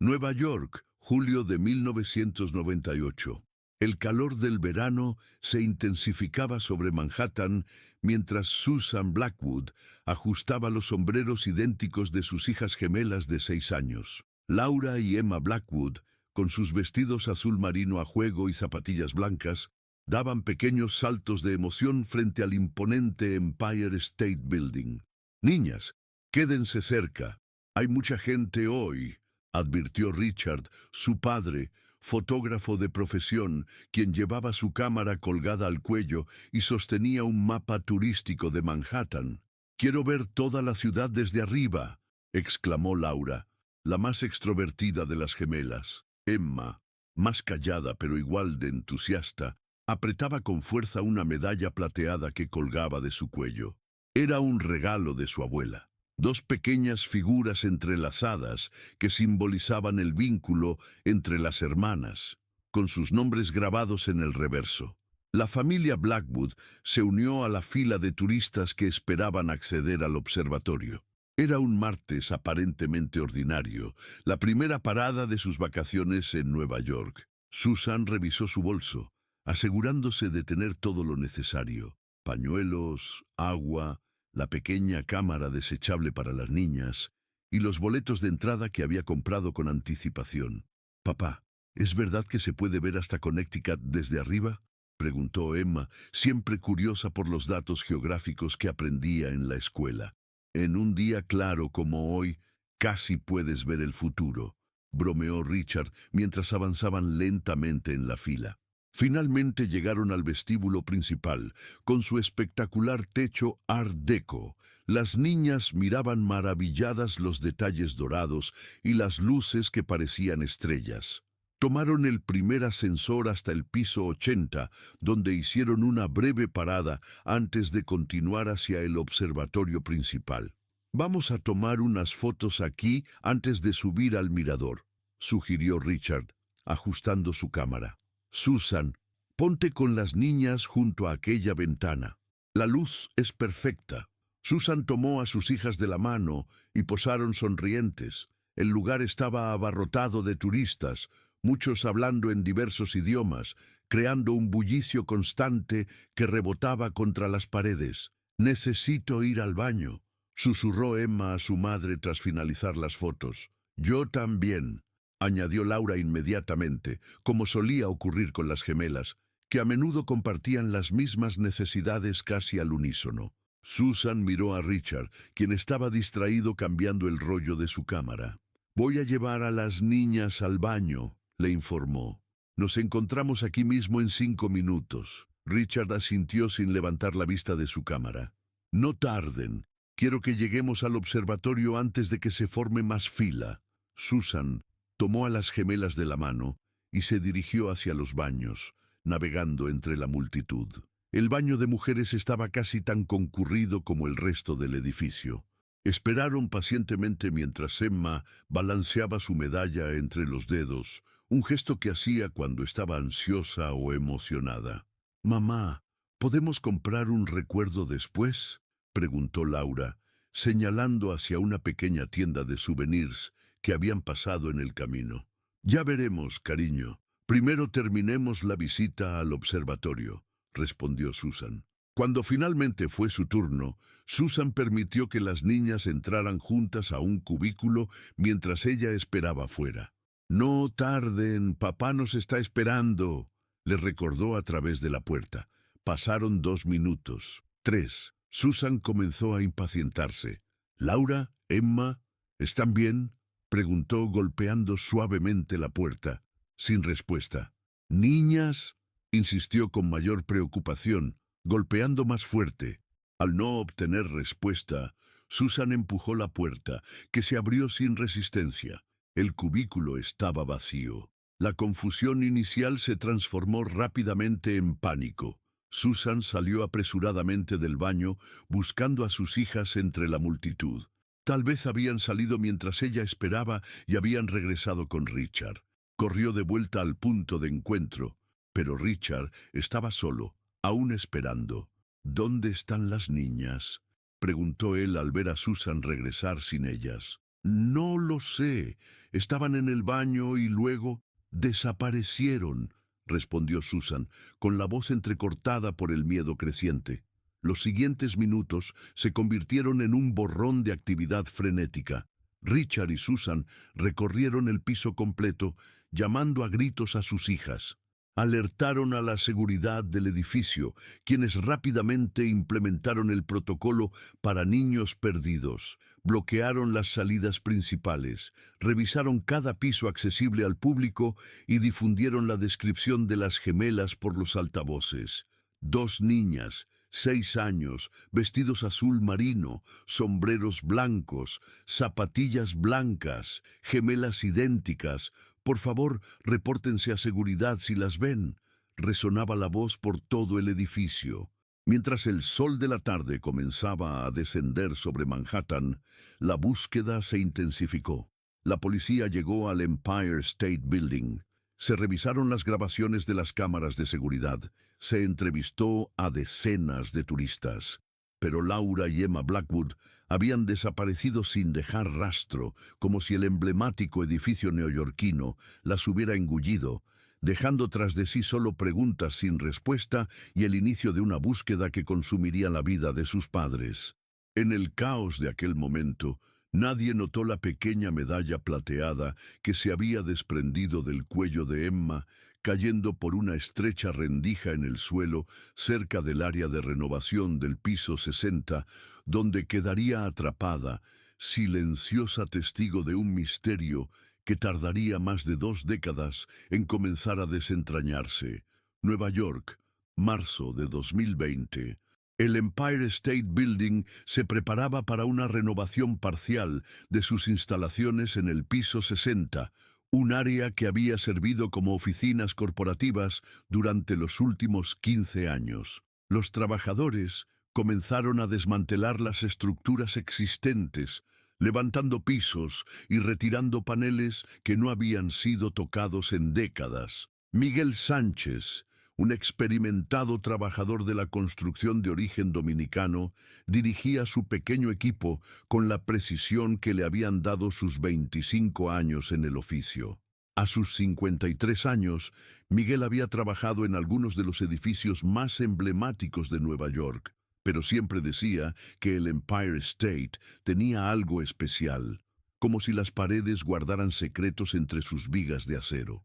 Nueva York, julio de 1998. El calor del verano se intensificaba sobre Manhattan mientras Susan Blackwood ajustaba los sombreros idénticos de sus hijas gemelas de 6 años. Laura y Emma Blackwood, con sus vestidos azul marino a juego y zapatillas blancas, daban pequeños saltos de emoción frente al imponente Empire State Building. «Niñas, quédense cerca. Hay mucha gente hoy», advirtió Richard, su padre, fotógrafo de profesión, quien llevaba su cámara colgada al cuello y sostenía un mapa turístico de Manhattan. «Quiero ver toda la ciudad desde arriba», exclamó Laura, la más extrovertida de las gemelas. Emma, más callada pero igual de entusiasta, apretaba con fuerza una medalla plateada que colgaba de su cuello. Era un regalo de su abuela. Dos pequeñas figuras entrelazadas que simbolizaban el vínculo entre las hermanas, con sus nombres grabados en el reverso. La familia Blackwood se unió a la fila de turistas que esperaban acceder al observatorio. Era un martes aparentemente ordinario, la primera parada de sus vacaciones en Nueva York. Susan revisó su bolso, asegurándose de tener todo lo necesario: pañuelos, agua, la pequeña cámara desechable para las niñas y los boletos de entrada que había comprado con anticipación. «Papá, ¿es verdad que se puede ver hasta Connecticut desde arriba?», preguntó Emma, siempre curiosa por los datos geográficos que aprendía en la escuela. «En un día claro como hoy, casi puedes ver el futuro», bromeó Richard mientras avanzaban lentamente en la fila. Finalmente llegaron al vestíbulo principal, con su espectacular techo Art Deco. Las niñas miraban maravilladas los detalles dorados y las luces que parecían estrellas. Tomaron el primer ascensor hasta el piso 80, donde hicieron una breve parada antes de continuar hacia el observatorio principal. «Vamos a tomar unas fotos aquí antes de subir al mirador», sugirió Richard, ajustando su cámara. «Susan, ponte con las niñas junto a aquella ventana. La luz es perfecta». Susan tomó a sus hijas de la mano y posaron sonrientes. El lugar estaba abarrotado de turistas, muchos hablando en diversos idiomas, creando un bullicio constante que rebotaba contra las paredes. «Necesito ir al baño», susurró Emma a su madre tras finalizar las fotos. «Yo también», añadió Laura inmediatamente, como solía ocurrir con las gemelas, que a menudo compartían las mismas necesidades casi al unísono. Susan miró a Richard, quien estaba distraído cambiando el rollo de su cámara. «Voy a llevar a las niñas al baño», le informó. «Nos encontramos aquí mismo en 5 minutos». Richard asintió sin levantar la vista de su cámara. «No tarden. Quiero que lleguemos al observatorio antes de que se forme más fila». Susan tomó a las gemelas de la mano y se dirigió hacia los baños, navegando entre la multitud. El baño de mujeres estaba casi tan concurrido como el resto del edificio. Esperaron pacientemente mientras Emma balanceaba su medalla entre los dedos, un gesto que hacía cuando estaba ansiosa o emocionada. «Mamá, ¿podemos comprar un recuerdo después?», preguntó Laura, señalando hacia una pequeña tienda de souvenirs que habían pasado en el camino. «Ya veremos, cariño. Primero terminemos la visita al observatorio», respondió Susan. Cuando finalmente fue su turno, Susan permitió que las niñas entraran juntas a un cubículo mientras ella esperaba fuera. «No tarden, papá nos está esperando», le recordó a través de la puerta. Pasaron 2 minutos, 3. Susan comenzó a impacientarse. «Laura, Emma, ¿están bien?», preguntó golpeando suavemente la puerta. Sin respuesta. «Niñas», insistió con mayor preocupación, golpeando más fuerte. Al no obtener respuesta, Susan empujó la puerta, que se abrió sin resistencia. El cubículo estaba vacío. La confusión inicial se transformó rápidamente en pánico. Susan salió apresuradamente del baño, buscando a sus hijas entre la multitud. Tal vez habían salido mientras ella esperaba y habían regresado con Richard. Corrió de vuelta al punto de encuentro, pero Richard estaba solo, aún esperando. «¿Dónde están las niñas?», preguntó él al ver a Susan regresar sin ellas. No lo sé. Estaban en el baño y luego desaparecieron, respondió Susan, con la voz entrecortada por el miedo creciente. Los siguientes minutos se convirtieron en un borrón de actividad frenética. Richard y Susan recorrieron el piso completo, llamando a gritos a sus hijas. Alertaron a la seguridad del edificio, quienes rápidamente implementaron el protocolo para niños perdidos. Bloquearon las salidas principales, revisaron cada piso accesible al público y difundieron la descripción de las gemelas por los altavoces. Dos niñas, 6 años, vestidos azul marino, sombreros blancos, zapatillas blancas, gemelas idénticas. Por favor, repórtense a seguridad si las ven. Resonaba la voz por todo el edificio. Mientras el sol de la tarde comenzaba a descender sobre Manhattan, la búsqueda se intensificó. La policía llegó al Empire State Building. Se revisaron las grabaciones de las cámaras de seguridad. Se entrevistó a decenas de turistas. Pero Laura y Emma Blackwood habían desaparecido sin dejar rastro, como si el emblemático edificio neoyorquino las hubiera engullido, dejando tras de sí solo preguntas sin respuesta y el inicio de una búsqueda que consumiría la vida de sus padres. En el caos de aquel momento, nadie notó la pequeña medalla plateada que se había desprendido del cuello de Emma, cayendo por una estrecha rendija en el suelo cerca del área de renovación del piso 60, donde quedaría atrapada, silenciosa testigo de un misterio que tardaría más de 2 décadas en comenzar a desentrañarse. Nueva York, marzo de 2020. El Empire State Building se preparaba para una renovación parcial de sus instalaciones en el piso 60, un área que había servido como oficinas corporativas durante los últimos 15 años. Los trabajadores comenzaron a desmantelar las estructuras existentes, levantando pisos y retirando paneles que no habían sido tocados en décadas. Miguel Sánchez, un experimentado trabajador de la construcción de origen dominicano, dirigía su pequeño equipo con la precisión que le habían dado sus 25 años en el oficio. A sus 53 años, Miguel había trabajado en algunos de los edificios más emblemáticos de Nueva York, pero siempre decía que el Empire State tenía algo especial, como si las paredes guardaran secretos entre sus vigas de acero.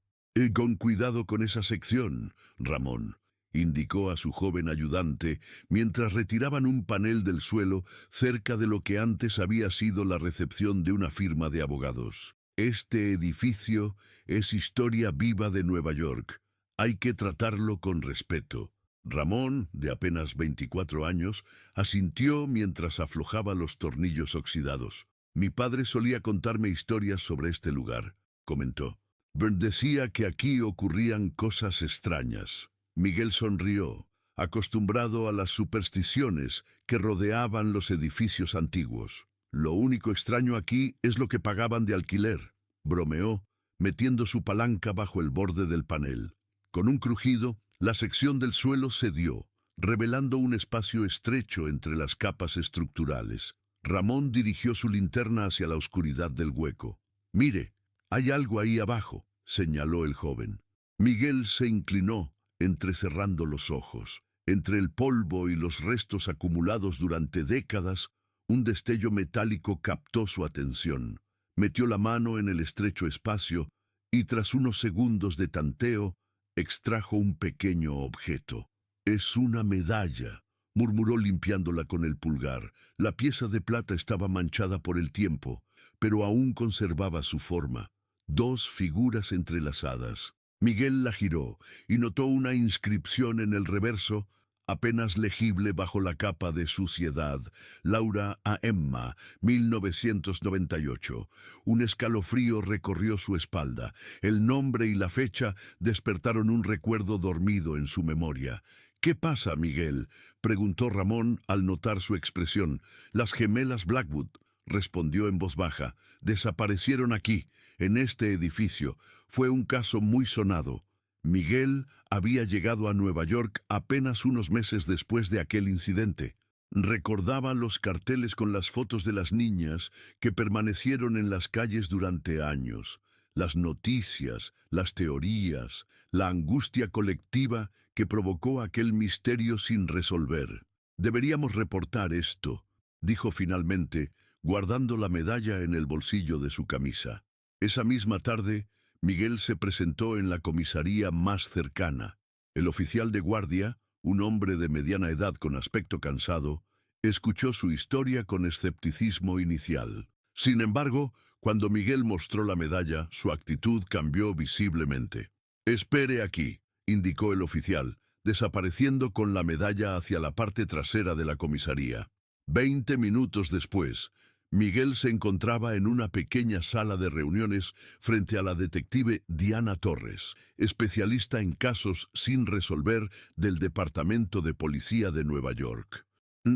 Con cuidado con esa sección, Ramón, indicó a su joven ayudante mientras retiraban un panel del suelo cerca de lo que antes había sido la recepción de una firma de abogados. Este edificio es historia viva de Nueva York. Hay que tratarlo con respeto. Ramón, de apenas 24 años, asintió mientras aflojaba los tornillos oxidados. Mi padre solía contarme historias sobre este lugar, comentó. Decía que aquí ocurrían cosas extrañas. Miguel sonrió, acostumbrado a las supersticiones que rodeaban los edificios antiguos. Lo único extraño aquí es lo que pagaban de alquiler, bromeó, metiendo su palanca bajo el borde del panel. Con un crujido, la sección del suelo cedió, revelando un espacio estrecho entre las capas estructurales. Ramón dirigió su linterna hacia la oscuridad del hueco. Mire, hay algo ahí abajo, señaló el joven. Miguel se inclinó, entrecerrando los ojos. Entre el polvo y los restos acumulados durante décadas, un destello metálico captó su atención. Metió la mano en el estrecho espacio y tras unos segundos de tanteo, extrajo un pequeño objeto. Es una medalla, murmuró limpiándola con el pulgar. La pieza de plata estaba manchada por el tiempo, pero aún conservaba su forma. 2 figuras entrelazadas. Miguel la giró y notó una inscripción en el reverso, apenas legible bajo la capa de suciedad. Laura a Emma, 1998. Un escalofrío recorrió su espalda. El nombre y la fecha despertaron un recuerdo dormido en su memoria. ¿Qué pasa, Miguel?, preguntó Ramón al notar su expresión. Las gemelas Blackwood, respondió en voz baja, desaparecieron aquí, en este edificio. Fue un caso muy sonado. Miguel había llegado a Nueva York apenas unos meses después de aquel incidente. Recordaba los carteles con las fotos de las niñas que permanecieron en las calles durante años, las noticias, las teorías, la angustia colectiva que provocó aquel misterio sin resolver. Deberíamos reportar esto, dijo finalmente, guardando la medalla en el bolsillo de su camisa. Esa misma tarde, Miguel se presentó en la comisaría más cercana. El oficial de guardia, un hombre de mediana edad con aspecto cansado, escuchó su historia con escepticismo inicial. Sin embargo, cuando Miguel mostró la medalla, su actitud cambió visiblemente. «Espere aquí», indicó el oficial, desapareciendo con la medalla hacia la parte trasera de la comisaría. 20 minutos después, Miguel se encontraba en una pequeña sala de reuniones frente a la detective Diana Torres, especialista en casos sin resolver del Departamento de Policía de Nueva York.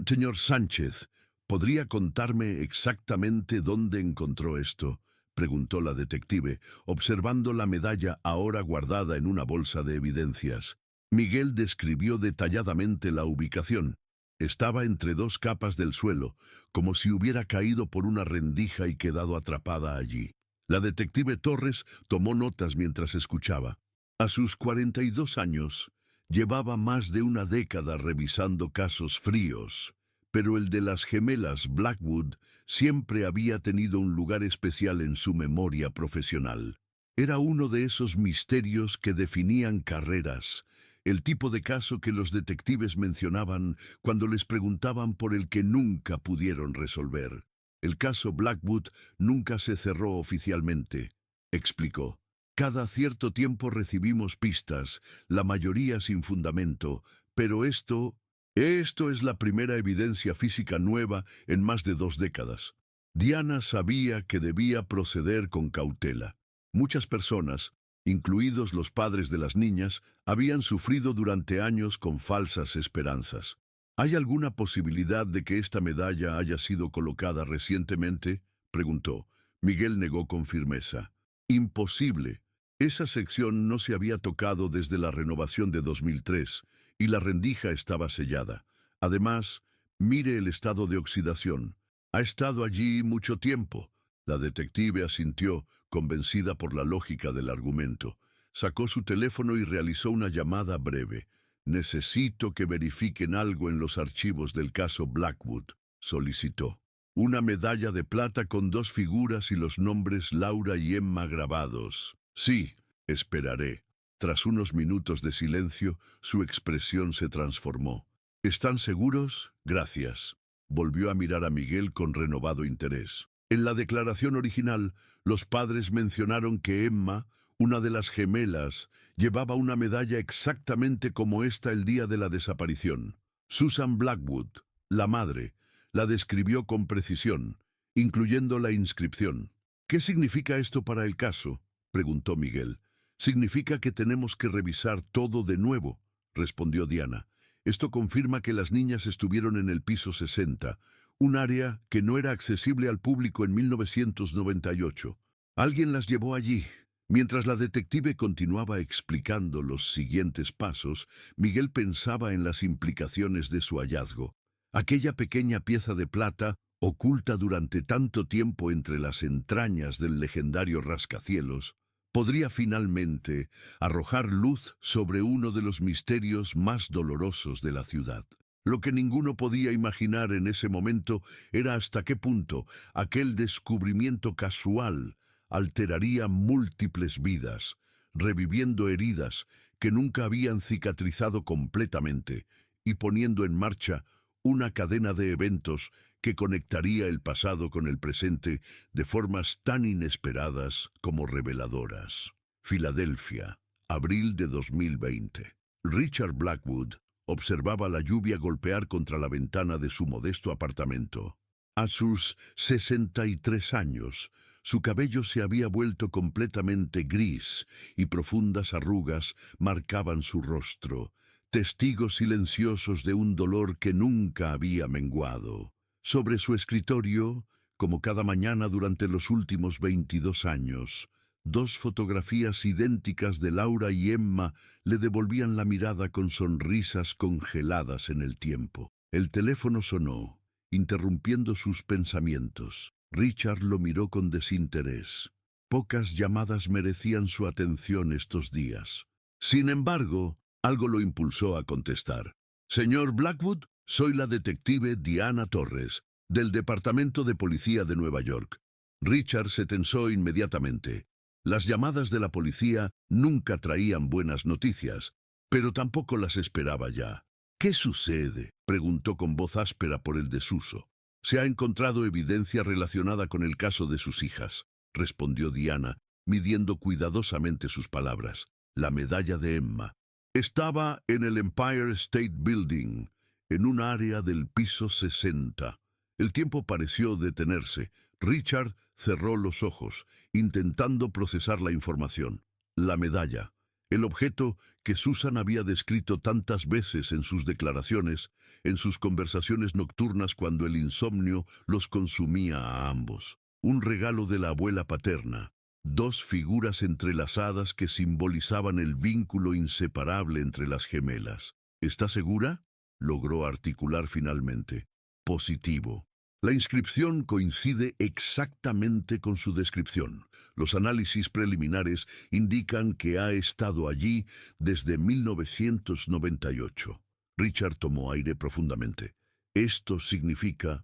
«Señor Sánchez, ¿podría contarme exactamente dónde encontró esto?», preguntó la detective, observando la medalla ahora guardada en una bolsa de evidencias. Miguel describió detalladamente la ubicación. Estaba entre dos capas del suelo, como si hubiera caído por una rendija y quedado atrapada allí. La detective Torres tomó notas mientras escuchaba. A sus 42 años, llevaba más de una década revisando casos fríos, pero el de las gemelas Blackwood siempre había tenido un lugar especial en su memoria profesional. Era uno de esos misterios que definían carreras, el tipo de caso que los detectives mencionaban cuando les preguntaban por el que nunca pudieron resolver. «El caso Blackwood nunca se cerró oficialmente», explicó. «Cada cierto tiempo recibimos pistas, la mayoría sin fundamento, pero esto es la primera evidencia física nueva en más de 2 décadas». Diana sabía que debía proceder con cautela. Muchas personas, incluidos los padres de las niñas, habían sufrido durante años con falsas esperanzas. «¿Hay alguna posibilidad de que esta medalla haya sido colocada recientemente?», preguntó. Miguel negó con firmeza. «Imposible. Esa sección no se había tocado desde la renovación de 2003 y la rendija estaba sellada. Además, mire el estado de oxidación. Ha estado allí mucho tiempo». La detective asintió, convencida por la lógica del argumento. Sacó su teléfono y realizó una llamada breve. «Necesito que verifiquen algo en los archivos del caso Blackwood», solicitó. «Una medalla de plata con 2 figuras y los nombres Laura y Emma grabados». «Sí, esperaré». Tras unos minutos de silencio, su expresión se transformó. «¿Están seguros? Gracias». Volvió a mirar a Miguel con renovado interés. En la declaración original, los padres mencionaron que Emma, una de las gemelas, llevaba una medalla exactamente como esta el día de la desaparición. Susan Blackwood, la madre, la describió con precisión, incluyendo la inscripción. «¿Qué significa esto para el caso?», preguntó Miguel. «Significa que tenemos que revisar todo de nuevo», respondió Diana. «Esto confirma que las niñas estuvieron en el piso 60, un área que no era accesible al público en 1998. Alguien las llevó allí». Mientras la detective continuaba explicando los siguientes pasos, Miguel pensaba en las implicaciones de su hallazgo. Aquella pequeña pieza de plata, oculta durante tanto tiempo entre las entrañas del legendario rascacielos, podría finalmente arrojar luz sobre uno de los misterios más dolorosos de la ciudad. Lo que ninguno podía imaginar en ese momento era hasta qué punto aquel descubrimiento casual alteraría múltiples vidas, reviviendo heridas que nunca habían cicatrizado completamente y poniendo en marcha una cadena de eventos que conectaría el pasado con el presente de formas tan inesperadas como reveladoras. Filadelfia, abril de 2020. Richard Blackwood observaba la lluvia golpear contra la ventana de su modesto apartamento. A sus 63 años, su cabello se había vuelto completamente gris y profundas arrugas marcaban su rostro, testigos silenciosos de un dolor que nunca había menguado. Sobre su escritorio, como cada mañana durante los últimos 22 años, 2 fotografías idénticas de Laura y Emma le devolvían la mirada con sonrisas congeladas en el tiempo. El teléfono sonó, interrumpiendo sus pensamientos. Richard lo miró con desinterés. Pocas llamadas merecían su atención estos días. Sin embargo, algo lo impulsó a contestar. Señor Blackwood, soy la detective Diana Torres, del Departamento de Policía de Nueva York. Richard se tensó inmediatamente. Las llamadas de la policía nunca traían buenas noticias, pero tampoco las esperaba ya. ¿Qué sucede?, preguntó con voz áspera por el desuso. Se ha encontrado evidencia relacionada con el caso de sus hijas, respondió Diana, midiendo cuidadosamente sus palabras. La medalla de Emma. Estaba en el Empire State Building, en un área del piso 60. El tiempo pareció detenerse. Richard cerró los ojos, intentando procesar la información. La medalla, el objeto que Susan había descrito tantas veces en sus declaraciones, en sus conversaciones nocturnas cuando el insomnio los consumía a ambos. Un regalo de la abuela paterna. Dos figuras entrelazadas que simbolizaban el vínculo inseparable entre las gemelas. ¿Está segura?, logró articular finalmente. Positivo. La inscripción coincide exactamente con su descripción. Los análisis preliminares indican que ha estado allí desde 1998. Richard tomó aire profundamente. Esto significa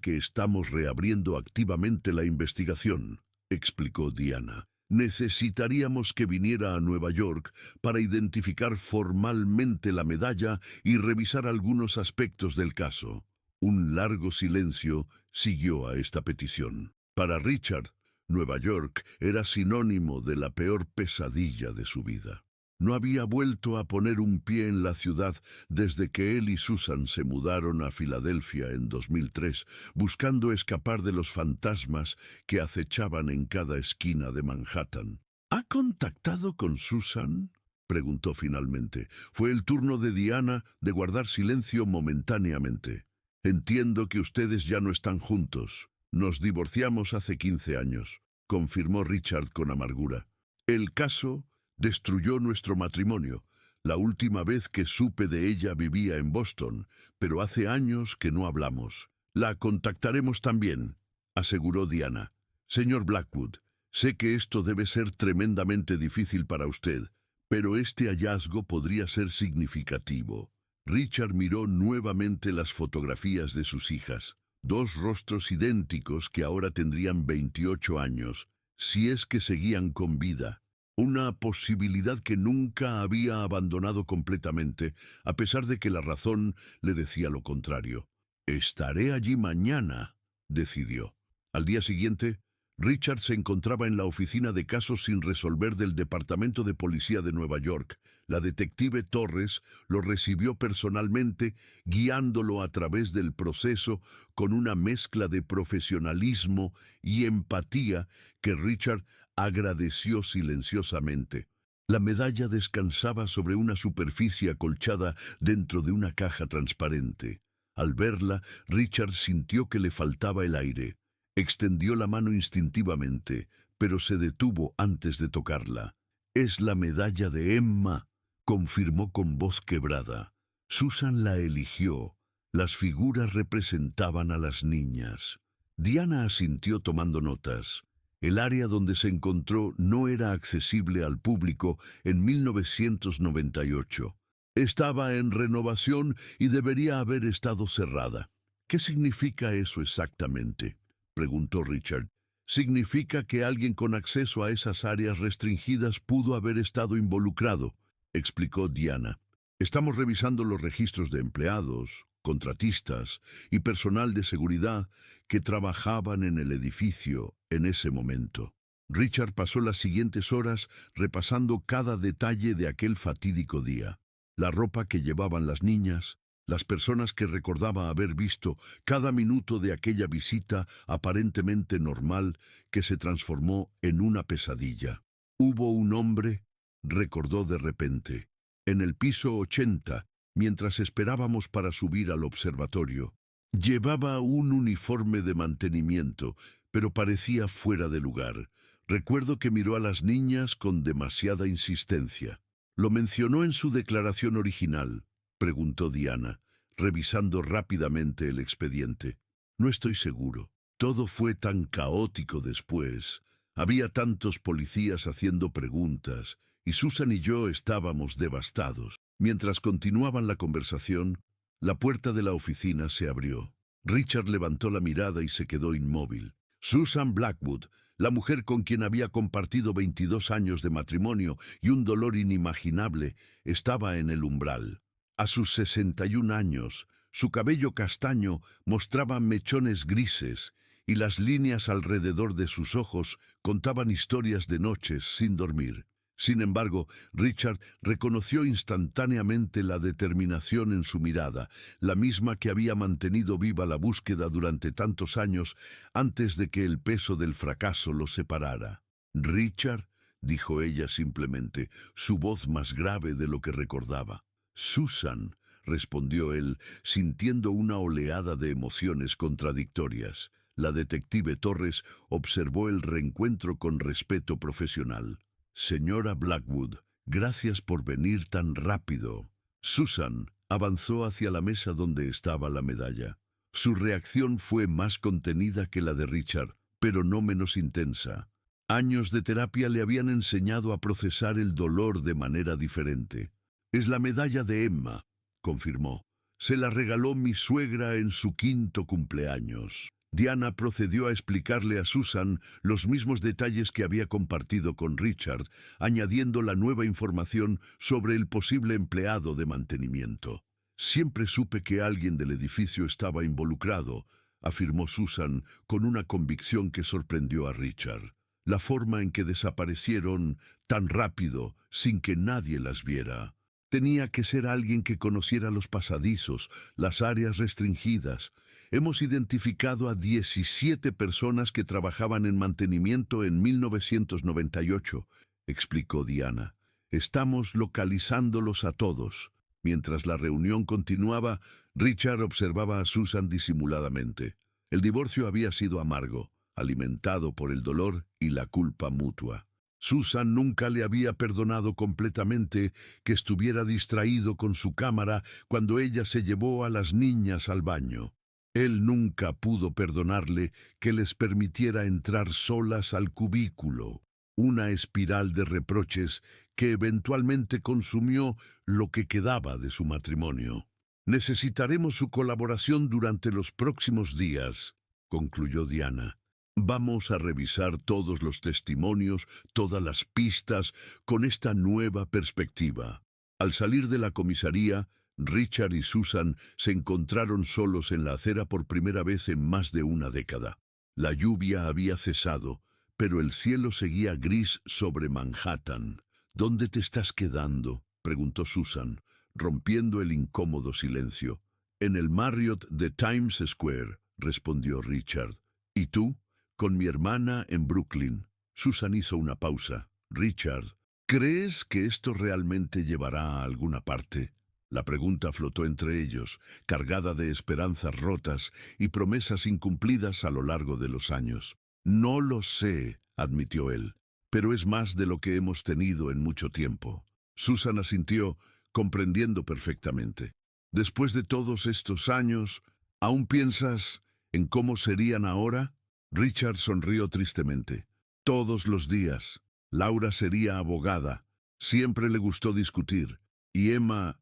que estamos reabriendo activamente la investigación, explicó Diana. Necesitaríamos que viniera a Nueva York para identificar formalmente la medalla y revisar algunos aspectos del caso. Un largo silencio siguió a esta petición. Para Richard, Nueva York era sinónimo de la peor pesadilla de su vida. No había vuelto a poner un pie en la ciudad desde que él y Susan se mudaron a Filadelfia en 2003, buscando escapar de los fantasmas que acechaban en cada esquina de Manhattan. ¿Ha contactado con Susan?, preguntó finalmente. Fue el turno de Diana de guardar silencio momentáneamente. Entiendo que ustedes ya no están juntos. Nos divorciamos hace 15 años, confirmó Richard con amargura. El caso destruyó nuestro matrimonio. La última vez que supe de ella vivía en Boston, pero hace años que no hablamos. La contactaremos también, aseguró Diana. Señor Blackwood, sé que esto debe ser tremendamente difícil para usted, pero este hallazgo podría ser significativo. Richard miró nuevamente las fotografías de sus hijas. Dos rostros idénticos que ahora tendrían 28 años, si es que seguían con vida. Una posibilidad que nunca había abandonado completamente, a pesar de que la razón le decía lo contrario. Estaré allí mañana, decidió. Al día siguiente, Richard se encontraba en la oficina de casos sin resolver del Departamento de Policía de Nueva York. La detective Torres lo recibió personalmente, guiándolo a través del proceso con una mezcla de profesionalismo y empatía que Richard agradeció silenciosamente. La medalla descansaba sobre una superficie acolchada dentro de una caja transparente. Al verla, Richard sintió que le faltaba el aire. Extendió la mano instintivamente, pero se detuvo antes de tocarla. «Es la medalla de Emma», confirmó con voz quebrada. Susan la eligió. Las figuras representaban a las niñas. Diana asintió tomando notas. El área donde se encontró no era accesible al público en 1998. Estaba en renovación y debería haber estado cerrada. ¿Qué significa eso exactamente?, preguntó Richard. Significa que alguien con acceso a esas áreas restringidas pudo haber estado involucrado, explicó Diana. Estamos revisando los registros de empleados, contratistas y personal de seguridad que trabajaban en el edificio en ese momento. Richard pasó las siguientes horas repasando cada detalle de aquel fatídico día. La ropa que llevaban las niñas, las personas que recordaba haber visto, cada minuto de aquella visita aparentemente normal que se transformó en una pesadilla. Hubo un hombre, recordó de repente, en el piso 80, mientras esperábamos para subir al observatorio. Llevaba un uniforme de mantenimiento, pero parecía fuera de lugar. Recuerdo que miró a las niñas con demasiada insistencia. ¿Lo mencionó en su declaración original?, preguntó Diana. revisando rápidamente el expediente. No estoy seguro. Todo fue tan caótico después. Había tantos policías haciendo preguntas, y Susan y yo estábamos devastados. Mientras continuaban la conversación, la puerta de la oficina se abrió. Richard levantó la mirada y se quedó inmóvil. Susan Blackwood, la mujer con quien había compartido 22 años de matrimonio y un dolor inimaginable, estaba en el umbral. A sus 61 años, su cabello castaño mostraba mechones grises y las líneas alrededor de sus ojos contaban historias de noches sin dormir. Sin embargo, Richard reconoció instantáneamente la determinación en su mirada, la misma que había mantenido viva la búsqueda durante tantos años antes de que el peso del fracaso los separara. «Richard», dijo ella simplemente, su voz más grave de lo que recordaba. «Susan», respondió él, sintiendo una oleada de emociones contradictorias. La detective Torres observó el reencuentro con respeto profesional. «Señora Blackwood, gracias por venir tan rápido». Susan avanzó hacia la mesa donde estaba la medalla. Su reacción fue más contenida que la de Richard, pero no menos intensa. Años de terapia le habían enseñado a procesar el dolor de manera diferente. «Es la medalla de Emma», confirmó. «Se la regaló mi suegra en su 5º cumpleaños». Diana procedió a explicarle a Susan los mismos detalles que había compartido con Richard, añadiendo la nueva información sobre el posible empleado de mantenimiento. «Siempre supe que alguien del edificio estaba involucrado», afirmó Susan con una convicción que sorprendió a Richard. «La forma en que desaparecieron tan rápido, sin que nadie las viera. Tenía que ser alguien que conociera los pasadizos, las áreas restringidas. Hemos identificado a 17 personas que trabajaban en mantenimiento en 1998, explicó Diana. Estamos localizándolos a todos». Mientras la reunión continuaba, Richard observaba a Susan disimuladamente. El divorcio había sido amargo, alimentado por el dolor y la culpa mutua. Susan nunca le había perdonado completamente que estuviera distraído con su cámara cuando ella se llevó a las niñas al baño. Él nunca pudo perdonarle que les permitiera entrar solas al cubículo. Una espiral de reproches que eventualmente consumió lo que quedaba de su matrimonio. «Necesitaremos su colaboración durante los próximos días», concluyó Diana. «Vamos a revisar todos los testimonios, todas las pistas, con esta nueva perspectiva». Al salir de la comisaría, Richard y Susan se encontraron solos en la acera por primera vez en más de una década. La lluvia había cesado, pero el cielo seguía gris sobre Manhattan. «¿Dónde te estás quedando?», preguntó Susan, rompiendo el incómodo silencio. «En el Marriott de Times Square», respondió Richard. «¿Y tú?». «Con mi hermana en Brooklyn». Susan hizo una pausa. «Richard, ¿crees que esto realmente llevará a alguna parte?». La pregunta flotó entre ellos, cargada de esperanzas rotas y promesas incumplidas a lo largo de los años. «No lo sé», admitió él, «pero es más de lo que hemos tenido en mucho tiempo». Susan asintió, comprendiendo perfectamente. «Después de todos estos años, ¿aún piensas en cómo serían ahora?». Richard sonrió tristemente. «Todos los días. Laura sería abogada. Siempre le gustó discutir. Y Emma,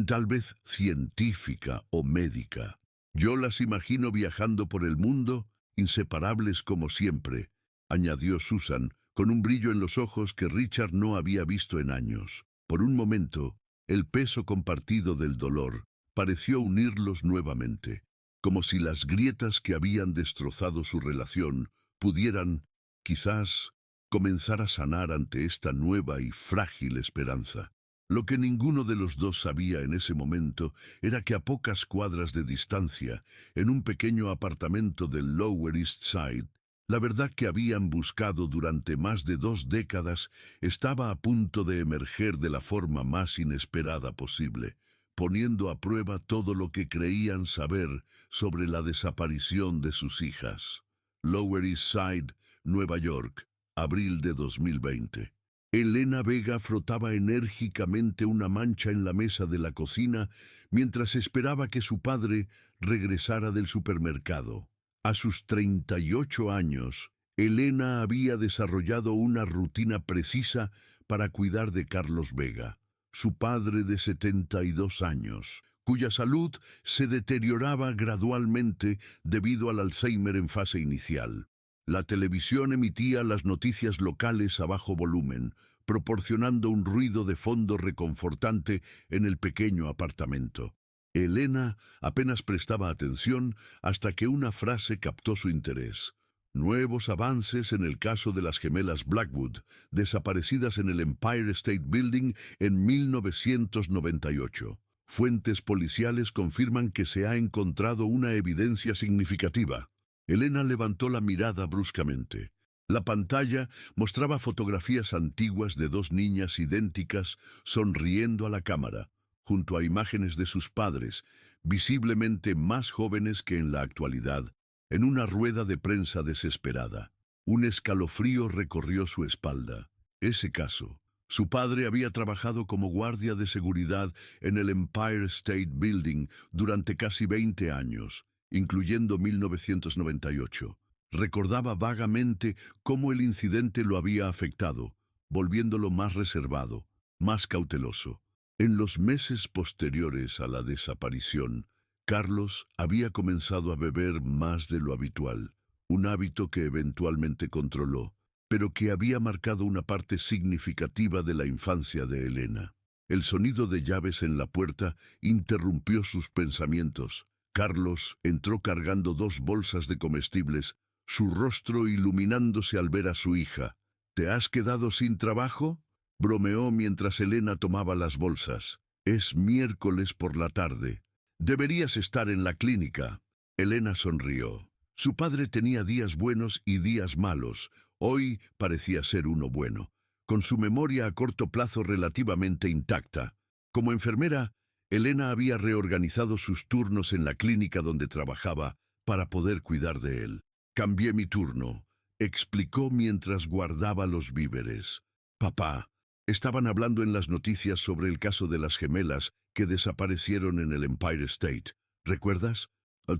tal vez científica o médica. Yo las imagino viajando por el mundo, inseparables como siempre», añadió Susan, con un brillo en los ojos que Richard no había visto en años. Por un momento, el peso compartido del dolor pareció unirlos nuevamente, como si las grietas que habían destrozado su relación pudieran, quizás, comenzar a sanar ante esta nueva y frágil esperanza. Lo que ninguno de los dos sabía en ese momento era que a pocas cuadras de distancia, en un pequeño apartamento del Lower East Side, la verdad que habían buscado durante más de 2 décadas estaba a punto de emerger de la forma más inesperada posible, poniendo a prueba todo lo que creían saber sobre la desaparición de sus hijas. Lower East Side, Nueva York, abril de 2020. Elena Vega frotaba enérgicamente una mancha en la mesa de la cocina mientras esperaba que su padre regresara del supermercado. A sus 38 años, Elena había desarrollado una rutina precisa para cuidar de Carlos Vega, su padre de 72 años, cuya salud se deterioraba gradualmente debido al Alzheimer en fase inicial. La televisión emitía las noticias locales a bajo volumen, proporcionando un ruido de fondo reconfortante en el pequeño apartamento. Elena apenas prestaba atención hasta que una frase captó su interés. Nuevos avances en el caso de las gemelas Blackwood, desaparecidas en el Empire State Building en 1998. Fuentes policiales confirman que se ha encontrado una evidencia significativa. Elena levantó la mirada bruscamente. La pantalla mostraba fotografías antiguas de dos niñas idénticas sonriendo a la cámara, junto a imágenes de sus padres, visiblemente más jóvenes que en la actualidad, en una rueda de prensa desesperada. Un escalofrío recorrió su espalda. Ese caso. Su padre había trabajado como guardia de seguridad en el Empire State Building durante casi 20 años, incluyendo 1998. Recordaba vagamente cómo el incidente lo había afectado, volviéndolo más reservado, más cauteloso. En los meses posteriores a la desaparición, Carlos había comenzado a beber más de lo habitual, un hábito que eventualmente controló, pero que había marcado una parte significativa de la infancia de Elena. El sonido de llaves en la puerta interrumpió sus pensamientos. Carlos entró cargando 2 bolsas de comestibles, su rostro iluminándose al ver a su hija. ¿Te has quedado sin trabajo?, bromeó mientras Elena tomaba las bolsas. Es miércoles por la tarde. Deberías estar en la clínica. Elena sonrió. Su padre tenía días buenos y días malos. Hoy parecía ser uno bueno, con su memoria a corto plazo relativamente intacta. Como enfermera, Elena había reorganizado sus turnos en la clínica donde trabajaba para poder cuidar de él. Cambié mi turno, explicó mientras guardaba los víveres. Papá, estaban hablando en las noticias sobre el caso de las gemelas que desaparecieron en el Empire State. ¿Recuerdas?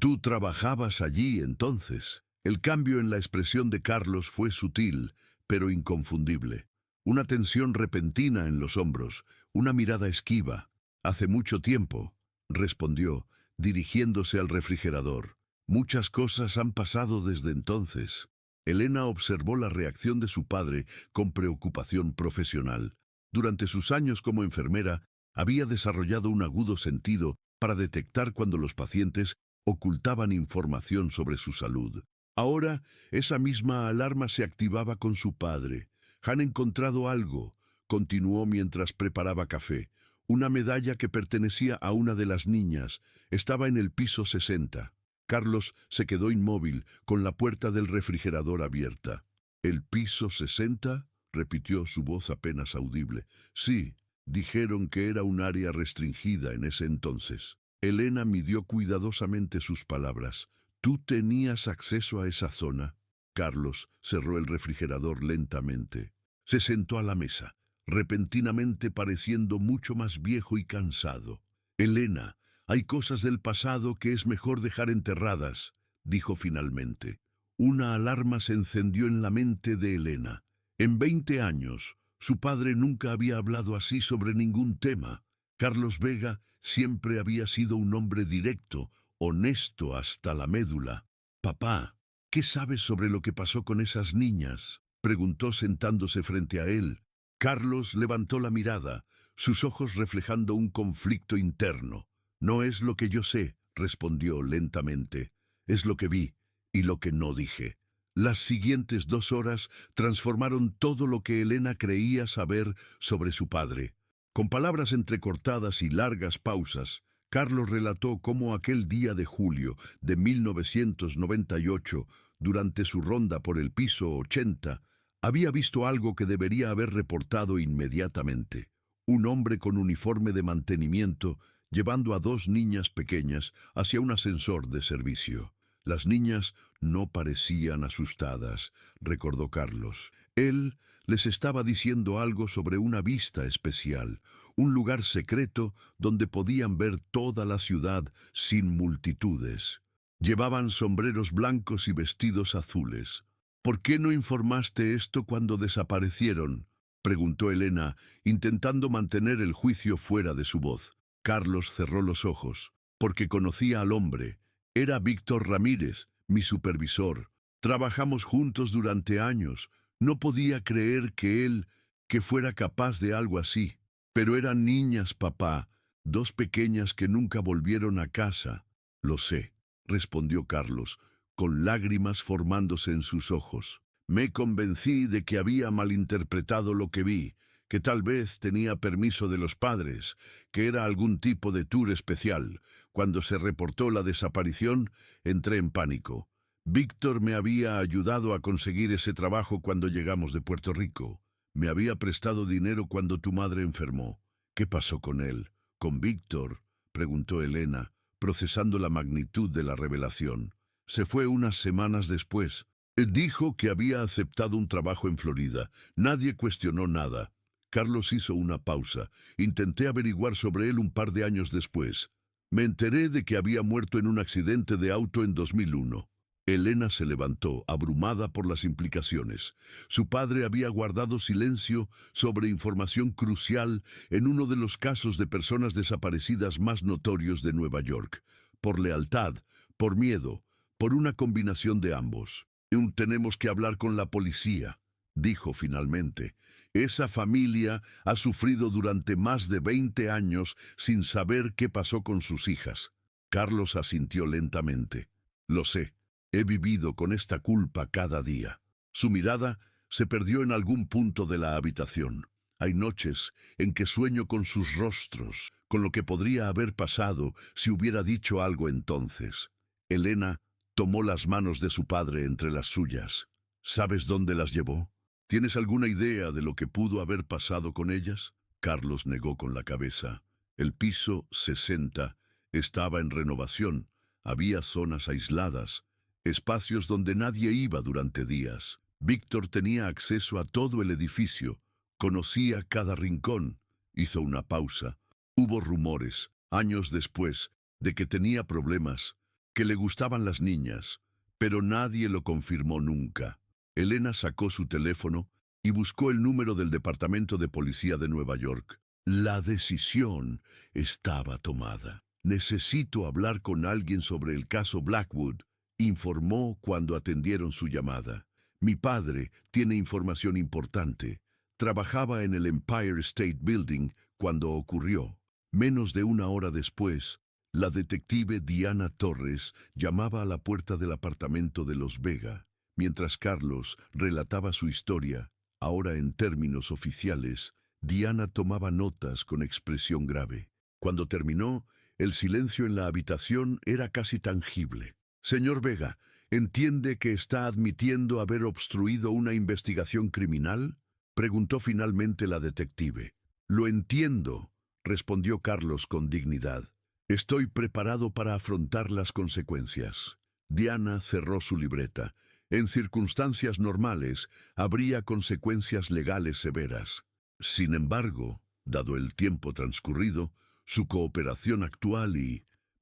Tú trabajabas allí entonces. El cambio en la expresión de Carlos fue sutil, pero inconfundible. Una tensión repentina en los hombros, una mirada esquiva. Hace mucho tiempo, respondió, dirigiéndose al refrigerador. Muchas cosas han pasado desde entonces. Elena observó la reacción de su padre con preocupación profesional. Durante sus años como enfermera, había desarrollado un agudo sentido para detectar cuando los pacientes ocultaban información sobre su salud. Ahora, esa misma alarma se activaba con su padre. Han encontrado algo, continuó mientras preparaba café. Una medalla que pertenecía a una de las niñas. Estaba en el piso 60. Carlos se quedó inmóvil, con la puerta del refrigerador abierta. ¿El piso 60? Repitió su voz apenas audible. Sí, dijeron que era un área restringida en ese entonces. Elena midió cuidadosamente sus palabras. ¿Tú tenías acceso a esa zona? Carlos cerró el refrigerador lentamente. Se sentó a la mesa, repentinamente pareciendo mucho más viejo y cansado. Elena, hay cosas del pasado que es mejor dejar enterradas, dijo finalmente. Una alarma se encendió en la mente de Elena. En 20 años, su padre nunca había hablado así sobre ningún tema. Carlos Vega siempre había sido un hombre directo, honesto hasta la médula. Papá, ¿qué sabes sobre lo que pasó con esas niñas?, preguntó sentándose frente a él. Carlos levantó la mirada, sus ojos reflejando un conflicto interno. No es lo que yo sé, respondió lentamente. Es lo que vi y lo que no dije. Las siguientes 2 horas transformaron todo lo que Elena creía saber sobre su padre. Con palabras entrecortadas y largas pausas, Carlos relató cómo aquel día de julio de 1998, durante su ronda por el piso 80, había visto algo que debería haber reportado inmediatamente. Un hombre con uniforme de mantenimiento llevando a 2 niñas pequeñas hacia un ascensor de servicio. Las niñas no parecían asustadas, recordó Carlos. Él Les estaba diciendo algo sobre una vista especial, un lugar secreto donde podían ver toda la ciudad sin multitudes. Llevaban sombreros blancos y vestidos azules. «¿Por qué no informaste esto cuando desaparecieron?», preguntó Elena, intentando mantener el juicio fuera de su voz. Carlos cerró los ojos, porque conocía al hombre. Era Víctor Ramírez, mi supervisor. Trabajamos juntos durante años. No podía creer que fuera capaz de algo así. Pero eran niñas, papá, dos pequeñas que nunca volvieron a casa. Lo sé, respondió Carlos, con lágrimas formándose en sus ojos. Me convencí de que había malinterpretado lo que vi, que tal vez tenía permiso de los padres, que era algún tipo de tour especial. Cuando se reportó la desaparición, entré en pánico. Víctor me había ayudado a conseguir ese trabajo cuando llegamos de Puerto Rico. Me había prestado dinero cuando tu madre enfermó. ¿Qué pasó con él? ¿Con Víctor?, preguntó Elena, procesando la magnitud de la revelación. Se fue unas semanas después. Dijo que había aceptado un trabajo en Florida. Nadie cuestionó nada. Carlos hizo una pausa. Intenté averiguar sobre él un par de años después. Me enteré de que había muerto en un accidente de auto en 2001. Elena se levantó, abrumada por las implicaciones. Su padre había guardado silencio sobre información crucial en uno de los casos de personas desaparecidas más notorios de Nueva York. Por lealtad, por miedo, por una combinación de ambos. Tenemos que hablar con la policía, dijo finalmente. Esa familia ha sufrido durante más de 20 años sin saber qué pasó con sus hijas. Carlos asintió lentamente. Lo sé. He vivido con esta culpa cada día. Su mirada se perdió en algún punto de la habitación. Hay noches en que sueño con sus rostros, con lo que podría haber pasado si hubiera dicho algo entonces. Elena tomó las manos de su padre entre las suyas. ¿Sabes dónde las llevó? ¿Tienes alguna idea de lo que pudo haber pasado con ellas? Carlos negó con la cabeza. El piso 60 estaba en renovación. Había zonas aisladas, espacios donde nadie iba durante días. Víctor tenía acceso a todo el edificio, conocía cada rincón. Hizo una pausa. Hubo rumores, años después, de que tenía problemas, que le gustaban las niñas, pero nadie lo confirmó nunca. Elena sacó su teléfono y buscó el número del Departamento de Policía de Nueva York. La decisión estaba tomada. Necesito hablar con alguien sobre el caso Blackwood, informó cuando atendieron su llamada. Mi padre tiene información importante. Trabajaba en el Empire State Building cuando ocurrió. Menos de una hora después, la detective Diana Torres llamaba a la puerta del apartamento de Los Vega. Mientras Carlos relataba su historia, ahora en términos oficiales, Diana tomaba notas con expresión grave. Cuando terminó, el silencio en la habitación era casi tangible. Señor Vega, ¿entiende que está admitiendo haber obstruido una investigación criminal?, preguntó finalmente la detective. Lo entiendo, respondió Carlos con dignidad. Estoy preparado para afrontar las consecuencias. Diana cerró su libreta. En circunstancias normales, habría consecuencias legales severas. Sin embargo, dado el tiempo transcurrido, su cooperación actual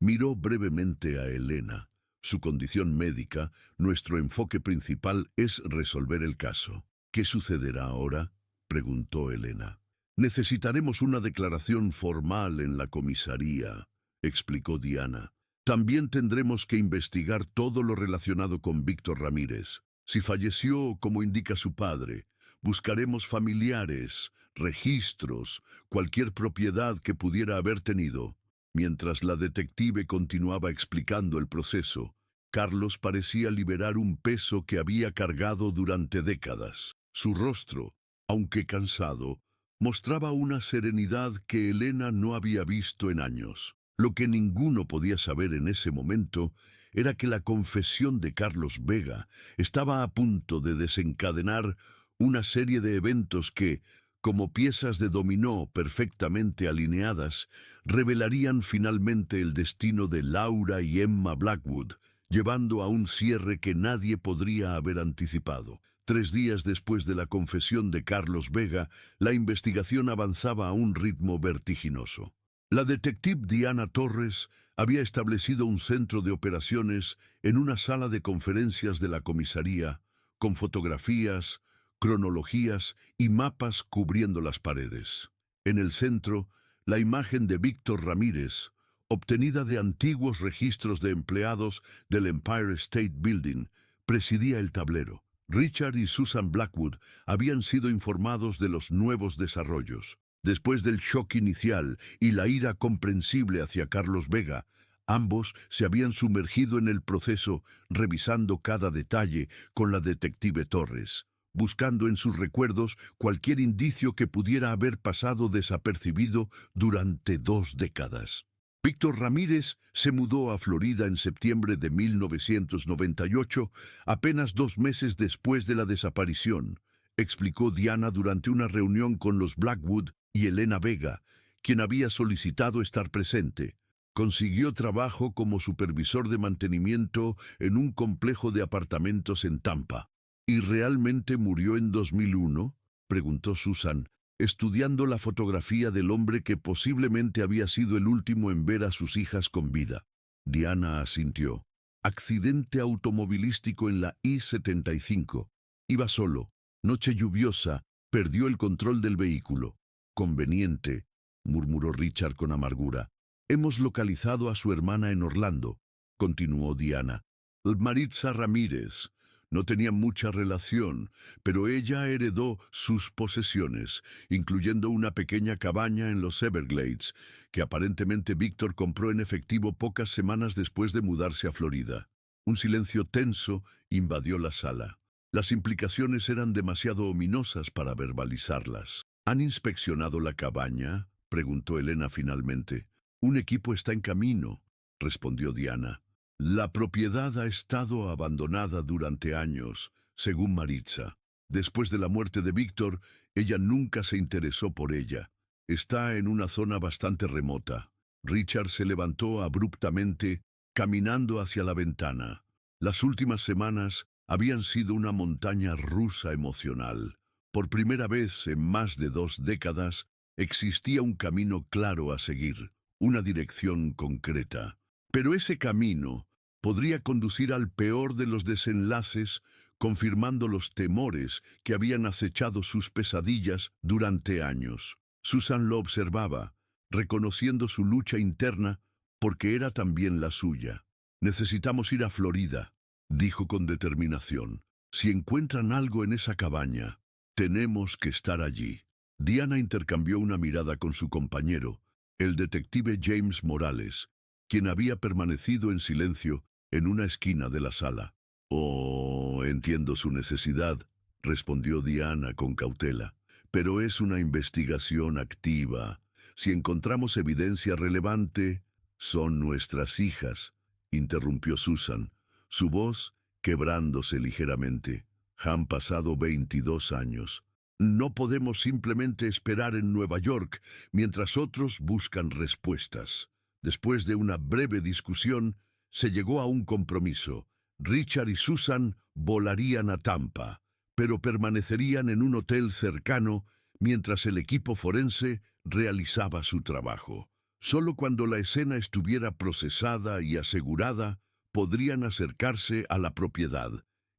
miró brevemente a Elena. Su condición médica, nuestro enfoque principal es resolver el caso. ¿Qué sucederá ahora?, preguntó Elena. Necesitaremos una declaración formal en la comisaría, explicó Diana. También tendremos que investigar todo lo relacionado con Víctor Ramírez. Si falleció, como indica su padre, buscaremos familiares, registros, cualquier propiedad que pudiera haber tenido. Mientras la detective continuaba explicando el proceso, Carlos parecía liberar un peso que había cargado durante décadas. Su rostro, aunque cansado, mostraba una serenidad que Elena no había visto en años. Lo que ninguno podía saber en ese momento era que la confesión de Carlos Vega estaba a punto de desencadenar una serie de eventos que, como piezas de dominó perfectamente alineadas, revelarían finalmente el destino de Laura y Emma Blackwood, llevando a un cierre que nadie podría haber anticipado. 3 días después de la confesión de Carlos Vega, la investigación avanzaba a un ritmo vertiginoso. La detective Diana Torres había establecido un centro de operaciones en una sala de conferencias de la comisaría, con fotografías, cronologías y mapas cubriendo las paredes. En el centro, la imagen de Víctor Ramírez, obtenida de antiguos registros de empleados del Empire State Building, presidía el tablero. Richard y Susan Blackwood habían sido informados de los nuevos desarrollos. Después del shock inicial y la ira comprensible hacia Carlos Vega, ambos se habían sumergido en el proceso, revisando cada detalle con la detective Torres, buscando en sus recuerdos cualquier indicio que pudiera haber pasado desapercibido durante 2 décadas. Víctor Ramírez se mudó a Florida en septiembre de 1998, apenas 2 meses después de la desaparición, explicó Diana durante una reunión con los Blackwood y Elena Vega, quien había solicitado estar presente. Consiguió trabajo como supervisor de mantenimiento en un complejo de apartamentos en Tampa. ¿Y realmente murió en 2001? Preguntó Susan, estudiando la fotografía del hombre que posiblemente había sido el último en ver a sus hijas con vida. Diana asintió. Accidente automovilístico en la I-75. Iba solo. Noche lluviosa. Perdió el control del vehículo. Conveniente, murmuró Richard con amargura. Hemos localizado a su hermana en Orlando, continuó Diana. Maritza Ramírez. No tenían mucha relación, pero ella heredó sus posesiones, incluyendo una pequeña cabaña en los Everglades, que aparentemente Víctor compró en efectivo pocas semanas después de mudarse a Florida. Un silencio tenso invadió la sala. Las implicaciones eran demasiado ominosas para verbalizarlas. ¿Han inspeccionado la cabaña?, preguntó Elena finalmente. Un equipo está en camino, respondió Diana. La propiedad ha estado abandonada durante años, según Maritza. Después de la muerte de Víctor, ella nunca se interesó por ella. Está en una zona bastante remota. Richard se levantó abruptamente, caminando hacia la ventana. Las últimas semanas habían sido una montaña rusa emocional. Por primera vez en más de 2 décadas, existía un camino claro a seguir, una dirección concreta. Pero ese camino podría conducir al peor de los desenlaces, confirmando los temores que habían acechado sus pesadillas durante años. Susan lo observaba, reconociendo su lucha interna, porque era también la suya. Necesitamos ir a Florida, dijo con determinación. Si encuentran algo en esa cabaña, tenemos que estar allí. Diana intercambió una mirada con su compañero, el detective James Morales, quien había permanecido en silencio en una esquina de la sala. Oh, entiendo su necesidad, respondió Diana con cautela. Pero es una investigación activa. Si encontramos evidencia relevante, son nuestras hijas, interrumpió Susan, su voz quebrándose ligeramente. Han pasado 22 años. No podemos simplemente esperar en Nueva York mientras otros buscan respuestas. Después de una breve discusión, se llegó a un compromiso. Richard y Susan volarían a Tampa, pero permanecerían en un hotel cercano mientras el equipo forense realizaba su trabajo. Solo cuando la escena estuviera procesada y asegurada, podrían acercarse a la propiedad.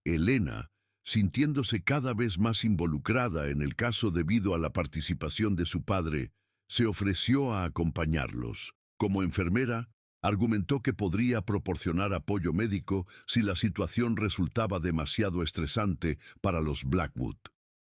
Elena, sintiéndose cada vez más involucrada en el caso debido a la participación de su padre, se ofreció a acompañarlos. Como enfermera, argumentó que podría proporcionar apoyo médico si la situación resultaba demasiado estresante para los Blackwood.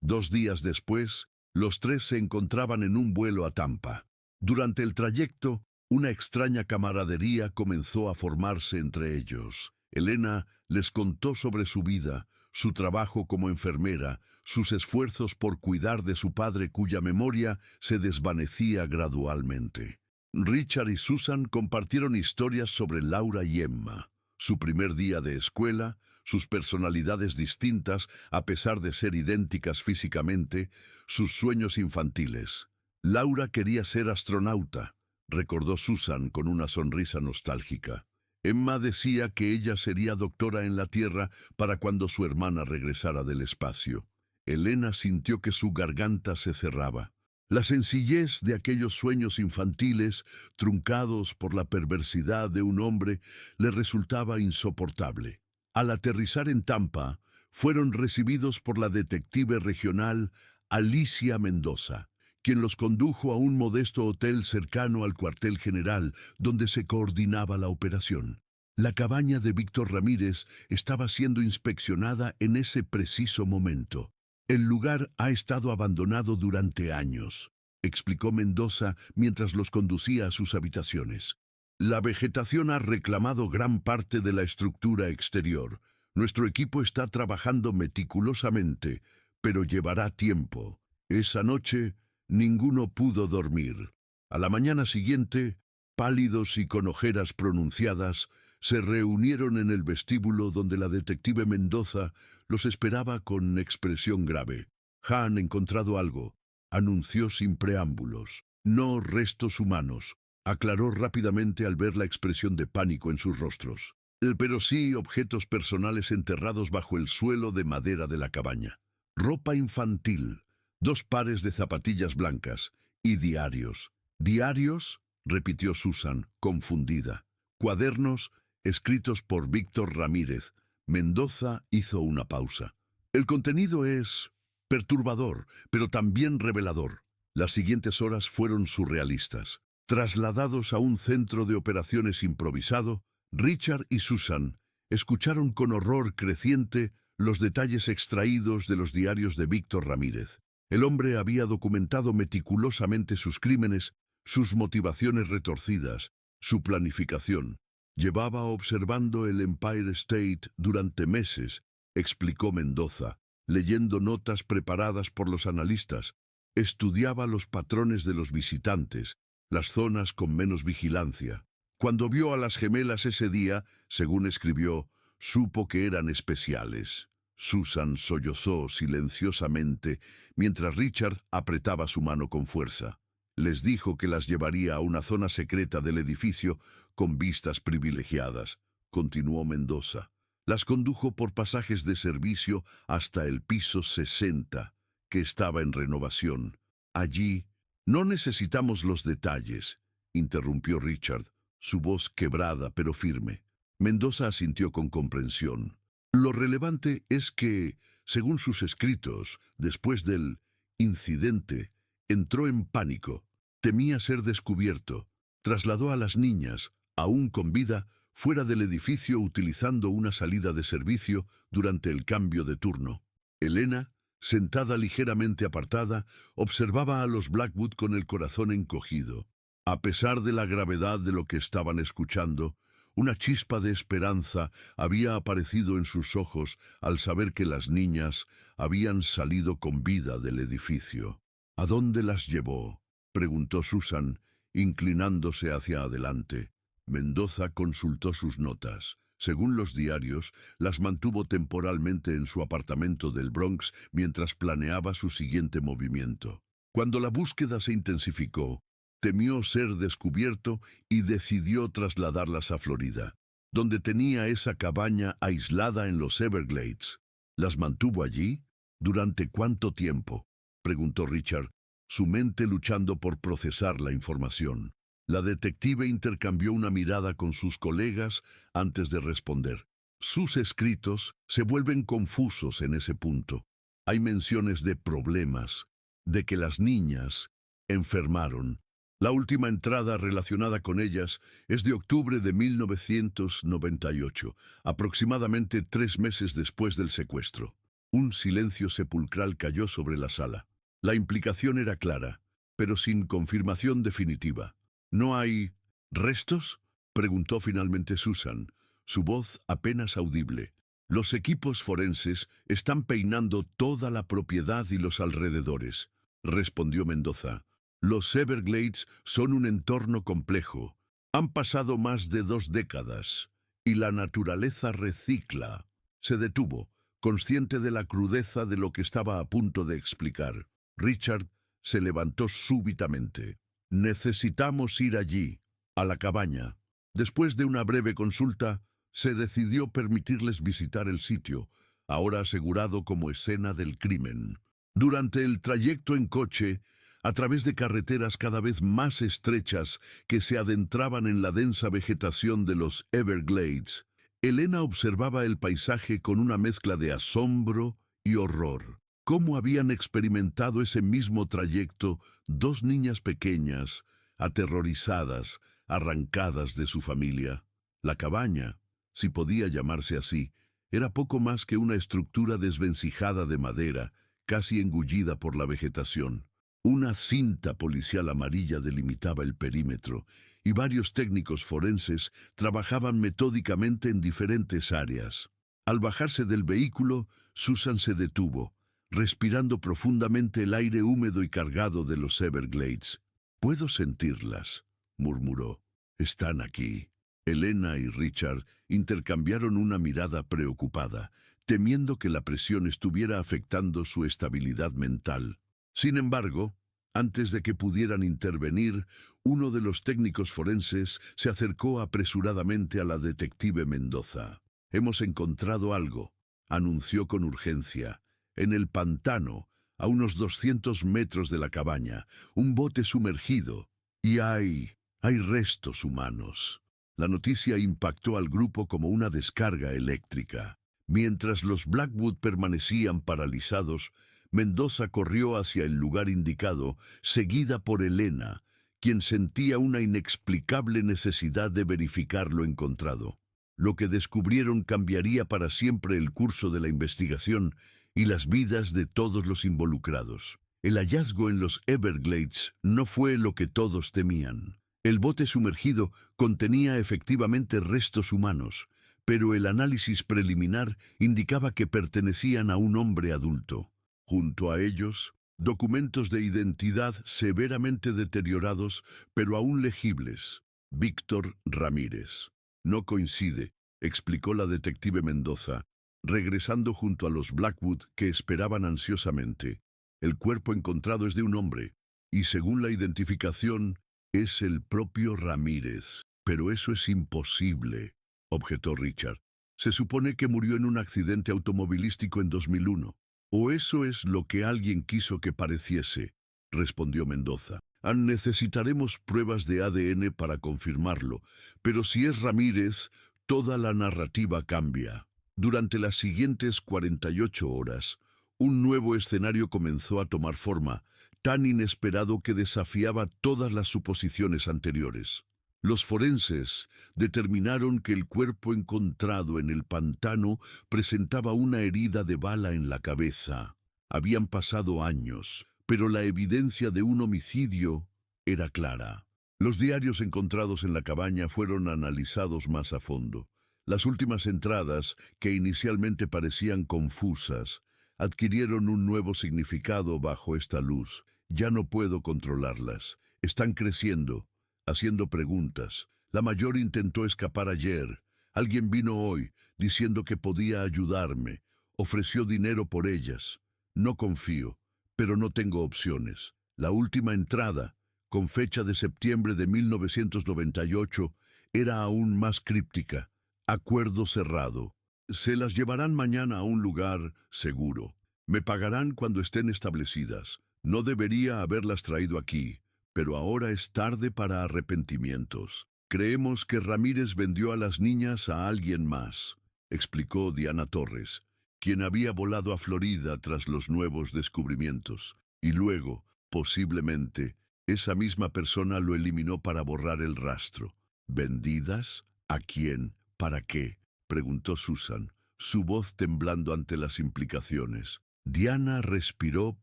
2 días después, los 3 se encontraban en un vuelo a Tampa. Durante el trayecto, una extraña camaradería comenzó a formarse entre ellos. Elena les contó sobre su vida, su trabajo como enfermera, sus esfuerzos por cuidar de su padre cuya memoria se desvanecía gradualmente. Richard y Susan compartieron historias sobre Laura y Emma, su primer día de escuela, sus personalidades distintas a pesar de ser idénticas físicamente, sus sueños infantiles. Laura quería ser astronauta, recordó Susan con una sonrisa nostálgica. Emma decía que ella sería doctora en la Tierra para cuando su hermana regresara del espacio. Elena sintió que su garganta se cerraba. La sencillez de aquellos sueños infantiles, truncados por la perversidad de un hombre, le resultaba insoportable. Al aterrizar en Tampa, fueron recibidos por la detective regional Alicia Mendoza, quien los condujo a un modesto hotel cercano al cuartel general, donde se coordinaba la operación. La cabaña de Víctor Ramírez estaba siendo inspeccionada en ese preciso momento. El lugar ha estado abandonado durante años, explicó Mendoza mientras los conducía a sus habitaciones. La vegetación ha reclamado gran parte de la estructura exterior. Nuestro equipo está trabajando meticulosamente, pero llevará tiempo. Esa noche, ninguno pudo dormir. A la mañana siguiente, pálidos y con ojeras pronunciadas, se reunieron en el vestíbulo donde la detective Mendoza los esperaba con expresión grave. «Han encontrado algo», anunció sin preámbulos. «No restos humanos», aclaró rápidamente al ver la expresión de pánico en sus rostros. «Pero sí objetos personales enterrados bajo el suelo de madera de la cabaña. Ropa infantil, 2 pares de zapatillas blancas y diarios». «¿Diarios?», repitió Susan, confundida. «Cuadernos escritos por Víctor Ramírez». Mendoza hizo una pausa. «El contenido es perturbador, pero también revelador». Las siguientes horas fueron surrealistas. Trasladados a un centro de operaciones improvisado, Richard y Susan escucharon con horror creciente los detalles extraídos de los diarios de Víctor Ramírez. El hombre había documentado meticulosamente sus crímenes, sus motivaciones retorcidas, su planificación. «Llevaba observando el Empire State durante meses», explicó Mendoza, leyendo notas preparadas por los analistas. Estudiaba los patrones de los visitantes, las zonas con menos vigilancia. Cuando vio a las gemelas ese día, según escribió, supo que eran especiales. Susan sollozó silenciosamente mientras Richard apretaba su mano con fuerza. Les dijo que las llevaría a una zona secreta del edificio con vistas privilegiadas, continuó Mendoza. Las condujo por pasajes de servicio hasta el piso 60, que estaba en renovación. Allí, «No necesitamos los detalles», interrumpió Richard, su voz quebrada pero firme. Mendoza asintió con comprensión. «Lo relevante es que, según sus escritos, después del incidente, entró en pánico. Temía ser descubierto. Trasladó a las niñas, aún con vida, fuera del edificio utilizando una salida de servicio durante el cambio de turno». Elena, sentada ligeramente apartada, observaba a los Blackwood con el corazón encogido. A pesar de la gravedad de lo que estaban escuchando, una chispa de esperanza había aparecido en sus ojos al saber que las niñas habían salido con vida del edificio. «¿A dónde las llevó?», preguntó Susan, inclinándose hacia adelante. Mendoza consultó sus notas. Según los diarios, las mantuvo temporalmente en su apartamento del Bronx mientras planeaba su siguiente movimiento. Cuando la búsqueda se intensificó, temió ser descubierto y decidió trasladarlas a Florida, donde tenía esa cabaña aislada en los Everglades. ¿Las mantuvo allí? ¿Durante cuánto tiempo?, preguntó Richard, su mente luchando por procesar la información. La detective intercambió una mirada con sus colegas antes de responder. Sus escritos se vuelven confusos en ese punto. Hay menciones de problemas, de que las niñas enfermaron. La última entrada relacionada con ellas es de octubre de 1998, aproximadamente 3 meses después del secuestro. Un silencio sepulcral cayó sobre la sala. La implicación era clara, pero sin confirmación definitiva. «¿No hay restos?», preguntó finalmente Susan, su voz apenas audible. «Los equipos forenses están peinando toda la propiedad y los alrededores», respondió Mendoza. «Los Everglades son un entorno complejo. Han pasado más de 2 décadas, y la naturaleza recicla». Se detuvo, consciente de la crudeza de lo que estaba a punto de explicar. Richard se levantó súbitamente. «Necesitamos ir allí, a la cabaña». Después de una breve consulta, se decidió permitirles visitar el sitio, ahora asegurado como escena del crimen. Durante el trayecto en coche, a través de carreteras cada vez más estrechas que se adentraban en la densa vegetación de los Everglades, Elena observaba el paisaje con una mezcla de asombro y horror. ¿Cómo habían experimentado ese mismo trayecto dos niñas pequeñas, aterrorizadas, arrancadas de su familia? La cabaña, si podía llamarse así, era poco más que una estructura desvencijada de madera, casi engullida por la vegetación. Una cinta policial amarilla delimitaba el perímetro, y varios técnicos forenses trabajaban metódicamente en diferentes áreas. Al bajarse del vehículo, Susan se detuvo, respirando profundamente el aire húmedo y cargado de los Everglades. «Puedo sentirlas», murmuró. «Están aquí». Elena y Richard intercambiaron una mirada preocupada, temiendo que la presión estuviera afectando su estabilidad mental. Sin embargo, antes de que pudieran intervenir, uno de los técnicos forenses se acercó apresuradamente a la detective Mendoza. «Hemos encontrado algo», anunció con urgencia. «En el pantano, a unos 200 metros de la cabaña, un bote sumergido. Y hay restos humanos». La noticia impactó al grupo como una descarga eléctrica. Mientras los Blackwood permanecían paralizados, Mendoza corrió hacia el lugar indicado, seguida por Elena, quien sentía una inexplicable necesidad de verificar lo encontrado. Lo que descubrieron cambiaría para siempre el curso de la investigación y las vidas de todos los involucrados. El hallazgo en los Everglades no fue lo que todos temían. El bote sumergido contenía efectivamente restos humanos, pero el análisis preliminar indicaba que pertenecían a un hombre adulto. Junto a ellos, documentos de identidad severamente deteriorados, pero aún legibles. Víctor Ramírez. «No coincide», explicó la detective Mendoza, regresando junto a los Blackwood que esperaban ansiosamente. «El cuerpo encontrado es de un hombre, y según la identificación, es el propio Ramírez». «Pero eso es imposible», objetó Richard. «Se supone que murió en un accidente automovilístico en 2001. «O eso es lo que alguien quiso que pareciese», respondió Mendoza. «Necesitaremos pruebas de ADN para confirmarlo, pero si es Ramírez, toda la narrativa cambia». Durante las siguientes 48 horas, un nuevo escenario comenzó a tomar forma, tan inesperado que desafiaba todas las suposiciones anteriores. Los forenses determinaron que el cuerpo encontrado en el pantano presentaba una herida de bala en la cabeza. Habían pasado años, pero la evidencia de un homicidio era clara. Los diarios encontrados en la cabaña fueron analizados más a fondo. Las últimas entradas, que inicialmente parecían confusas, adquirieron un nuevo significado bajo esta luz. «Ya no puedo controlarlas. Están creciendo, haciendo preguntas. La mayor intentó escapar ayer. Alguien vino hoy, diciendo que podía ayudarme. Ofreció dinero por ellas. No confío, pero no tengo opciones. La última entrada, con fecha de septiembre de 1998, era aún más críptica. Acuerdo cerrado. Se las llevarán mañana a un lugar seguro. Me pagarán cuando estén establecidas. No debería haberlas traído aquí, pero ahora es tarde para arrepentimientos. Creemos que Ramírez vendió a las niñas a alguien más», explicó Diana Torres, quien había volado a Florida tras los nuevos descubrimientos. «Y luego, posiblemente, esa misma persona lo eliminó para borrar el rastro». «¿Vendidas? ¿A quién? ¿Para qué?», preguntó Susan, su voz temblando ante las implicaciones. Diana respiró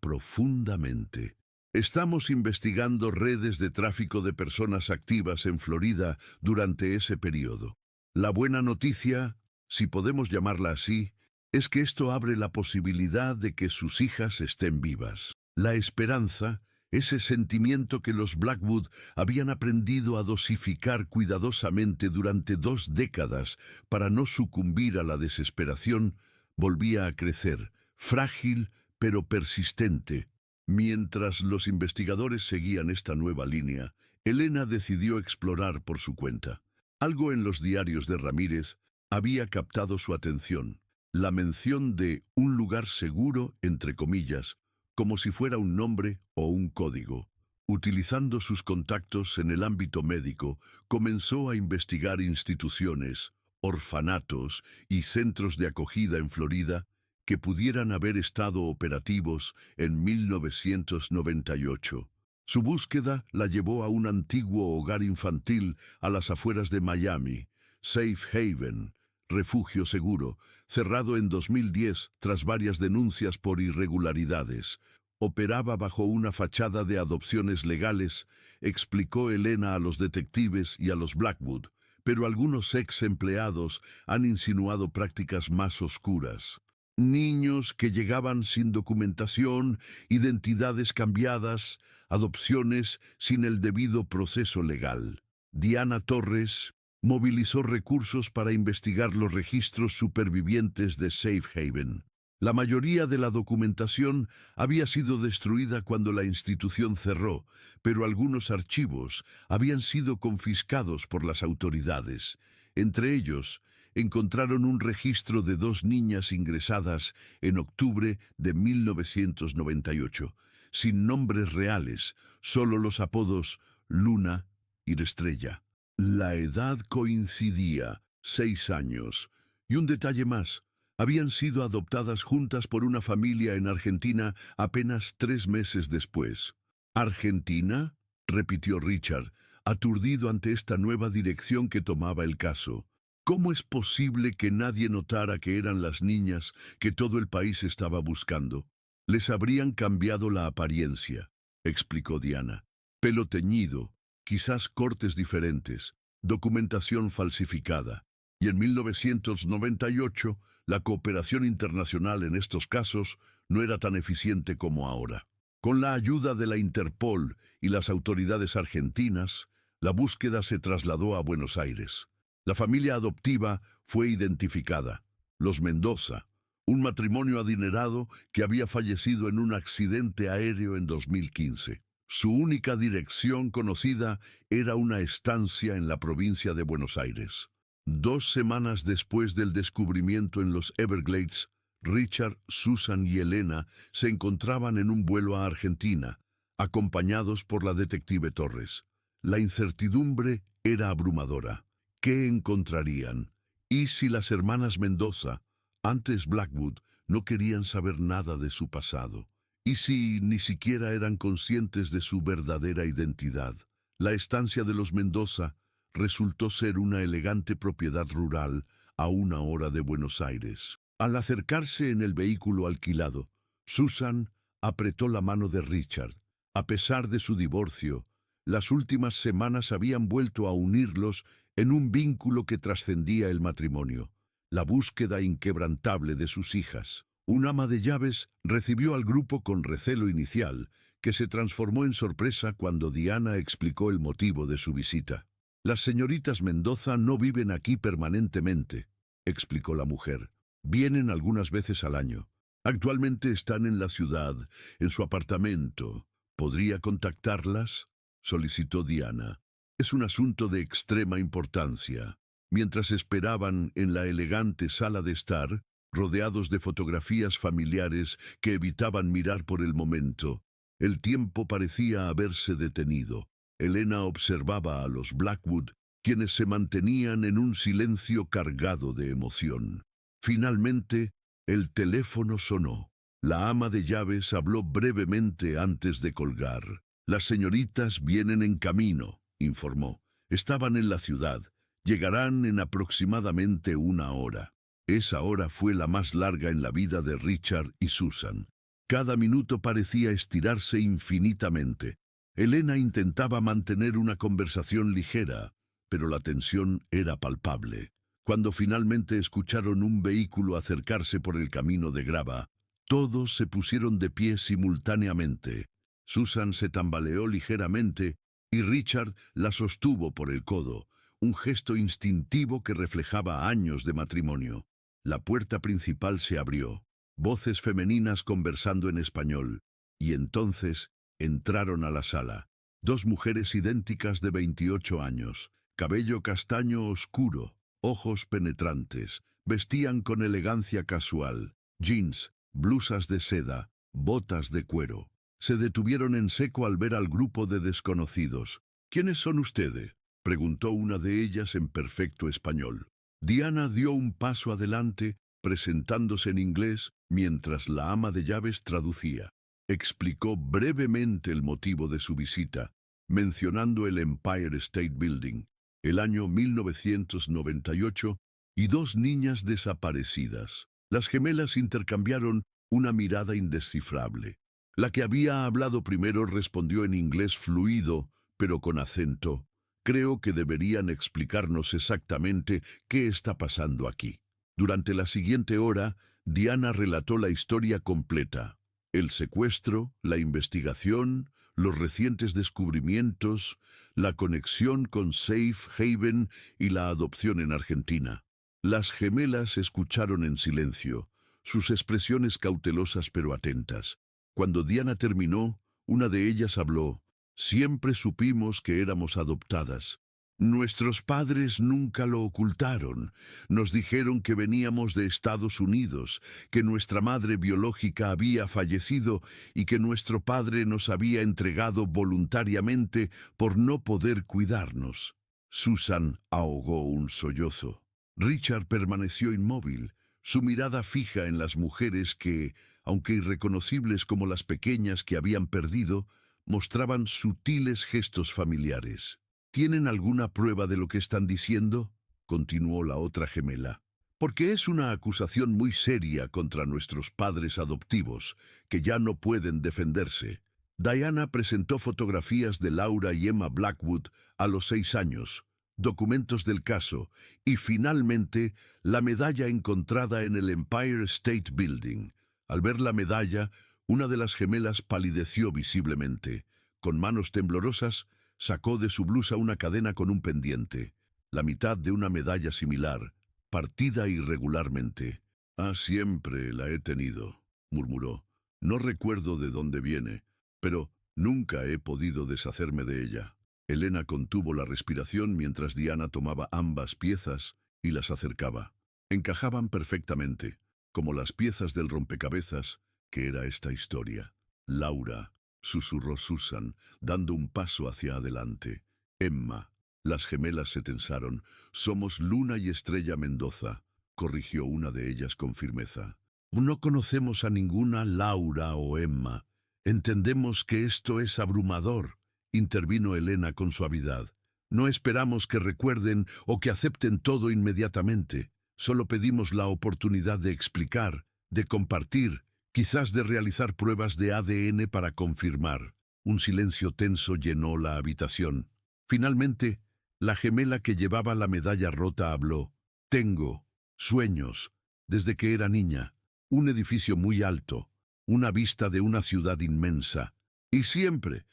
profundamente. «Estamos investigando redes de tráfico de personas activas en Florida durante ese periodo. La buena noticia, si podemos llamarla así, es que esto abre la posibilidad de que sus hijas estén vivas. La esperanza, ese sentimiento que los Blackwood habían aprendido a dosificar cuidadosamente durante 2 décadas para no sucumbir a la desesperación, volvía a crecer, frágil pero persistente. Mientras los investigadores seguían esta nueva línea, Elena decidió explorar por su cuenta. Algo en los diarios de Ramírez había captado su atención. La mención de un lugar seguro, entre comillas, como si fuera un nombre o un código. Utilizando sus contactos en el ámbito médico, comenzó a investigar instituciones, orfanatos y centros de acogida en Florida que pudieran haber estado operativos en 1998. Su búsqueda la llevó a un antiguo hogar infantil a las afueras de Miami, Safe Haven, refugio seguro, cerrado en 2010 tras varias denuncias por irregularidades. Operaba bajo una fachada de adopciones legales, explicó Elena a los detectives y a los Blackwood, pero algunos ex empleados han insinuado prácticas más oscuras. Niños que llegaban sin documentación, identidades cambiadas, adopciones sin el debido proceso legal. Diana Torres movilizó recursos para investigar los registros supervivientes de Safe Haven. La mayoría de la documentación había sido destruida cuando la institución cerró, pero algunos archivos habían sido confiscados por las autoridades. Entre ellos, encontraron un registro de 2 niñas ingresadas en octubre de 1998, sin nombres reales, solo los apodos Luna y Estrella. La edad coincidía, 6 años, y un detalle más. Habían sido adoptadas juntas por una familia en Argentina apenas 3 meses después. ¿Argentina?, repitió Richard, aturdido ante esta nueva dirección que tomaba el caso. ¿Cómo es posible que nadie notara que eran las niñas que todo el país estaba buscando? Les habrían cambiado la apariencia, explicó Diana. Pelo teñido, quizás cortes diferentes, documentación falsificada. Y en 1998, la cooperación internacional en estos casos no era tan eficiente como ahora. Con la ayuda de la Interpol y las autoridades argentinas, la búsqueda se trasladó a Buenos Aires. La familia adoptiva fue identificada. Los Mendoza, un matrimonio adinerado que había fallecido en un accidente aéreo en 2015. Su única dirección conocida era una estancia en la provincia de Buenos Aires. 2 semanas después del descubrimiento en los Everglades, Richard, Susan y Elena se encontraban en un vuelo a Argentina, acompañados por la detective Torres. La incertidumbre era abrumadora. ¿Qué encontrarían? ¿Y si las hermanas Mendoza, antes Blackwood, no querían saber nada de su pasado? ¿Y si ni siquiera eran conscientes de su verdadera identidad? La estancia de los Mendoza resultó ser una elegante propiedad rural a 1 hora de Buenos Aires. Al acercarse en el vehículo alquilado, Susan apretó la mano de Richard. A pesar de su divorcio, las últimas semanas habían vuelto a unirlos en un vínculo que trascendía el matrimonio, la búsqueda inquebrantable de sus hijas. Un ama de llaves recibió al grupo con recelo inicial, que se transformó en sorpresa cuando Diana explicó el motivo de su visita. Las señoritas Mendoza no viven aquí permanentemente, explicó la mujer. Vienen algunas veces al año. Actualmente están en la ciudad, en su apartamento. ¿Podría contactarlas?, solicitó Diana. Es un asunto de extrema importancia. Mientras esperaban en la elegante sala de estar, rodeados de fotografías familiares que evitaban mirar por el momento, el tiempo parecía haberse detenido. Elena observaba a los Blackwood, quienes se mantenían en un silencio cargado de emoción. Finalmente, el teléfono sonó. La ama de llaves habló brevemente antes de colgar. Las señoritas vienen en camino, informó. Estaban en la ciudad. Llegarán en aproximadamente 1 hora. Esa hora fue la más larga en la vida de Richard y Susan. Cada minuto parecía estirarse infinitamente. Elena intentaba mantener una conversación ligera, pero la tensión era palpable. Cuando finalmente escucharon un vehículo acercarse por el camino de grava, todos se pusieron de pie simultáneamente. Susan se tambaleó ligeramente y Richard la sostuvo por el codo, un gesto instintivo que reflejaba años de matrimonio. La puerta principal se abrió, voces femeninas conversando en español, y entonces entraron a la sala. 2 mujeres idénticas de 28 años, cabello castaño oscuro, ojos penetrantes, vestían con elegancia casual, jeans, blusas de seda, botas de cuero. Se detuvieron en seco al ver al grupo de desconocidos. «¿Quiénes son ustedes?», preguntó una de ellas en perfecto español. Diana dio un paso adelante, presentándose en inglés, mientras la ama de llaves traducía. Explicó brevemente el motivo de su visita, mencionando el Empire State Building, el año 1998, y dos niñas desaparecidas. Las gemelas intercambiaron una mirada indescifrable. La que había hablado primero respondió en inglés fluido, pero con acento. «Creo que deberían explicarnos exactamente qué está pasando aquí». Durante la siguiente hora, Diana relató la historia completa. El secuestro, la investigación, los recientes descubrimientos, la conexión con Safe Haven y la adopción en Argentina. Las gemelas escucharon en silencio, sus expresiones cautelosas pero atentas. Cuando Diana terminó, una de ellas habló. «Siempre supimos que éramos adoptadas. Nuestros padres nunca lo ocultaron. Nos dijeron que veníamos de Estados Unidos, que nuestra madre biológica había fallecido y que nuestro padre nos había entregado voluntariamente por no poder cuidarnos». Susan ahogó un sollozo. Richard permaneció inmóvil, su mirada fija en las mujeres que, aunque irreconocibles como las pequeñas que habían perdido, mostraban sutiles gestos familiares. «¿Tienen alguna prueba de lo que están diciendo?», continuó la otra gemela. «Porque es una acusación muy seria contra nuestros padres adoptivos, que ya no pueden defenderse». Diana presentó fotografías de Laura y Emma Blackwood a los 6 años, documentos del caso y, finalmente, la medalla encontrada en el Empire State Building. Al ver la medalla, una de las gemelas palideció visiblemente. Con manos temblorosas, sacó de su blusa una cadena con un pendiente, la mitad de una medalla similar, partida irregularmente. «Ah, siempre la he tenido», murmuró. «No recuerdo de dónde viene, pero nunca he podido deshacerme de ella». Elena contuvo la respiración mientras Diana tomaba ambas piezas y las acercaba. Encajaban perfectamente, como las piezas del rompecabezas que era esta historia. «Laura», susurró Susan, dando un paso hacia adelante. «Emma». Las gemelas se tensaron. «Somos Luna y Estrella Mendoza», corrigió una de ellas con firmeza. «No conocemos a ninguna Laura o Emma. Entendemos que esto es abrumador», intervino Elena con suavidad. «No esperamos que recuerden o que acepten todo inmediatamente. Solo pedimos la oportunidad de explicar, de compartir, quizás de realizar pruebas de ADN para confirmar». Un silencio tenso llenó la habitación. Finalmente, la gemela que llevaba la medalla rota habló. «Tengo sueños, desde que era niña, un edificio muy alto, una vista de una ciudad inmensa, y siempre,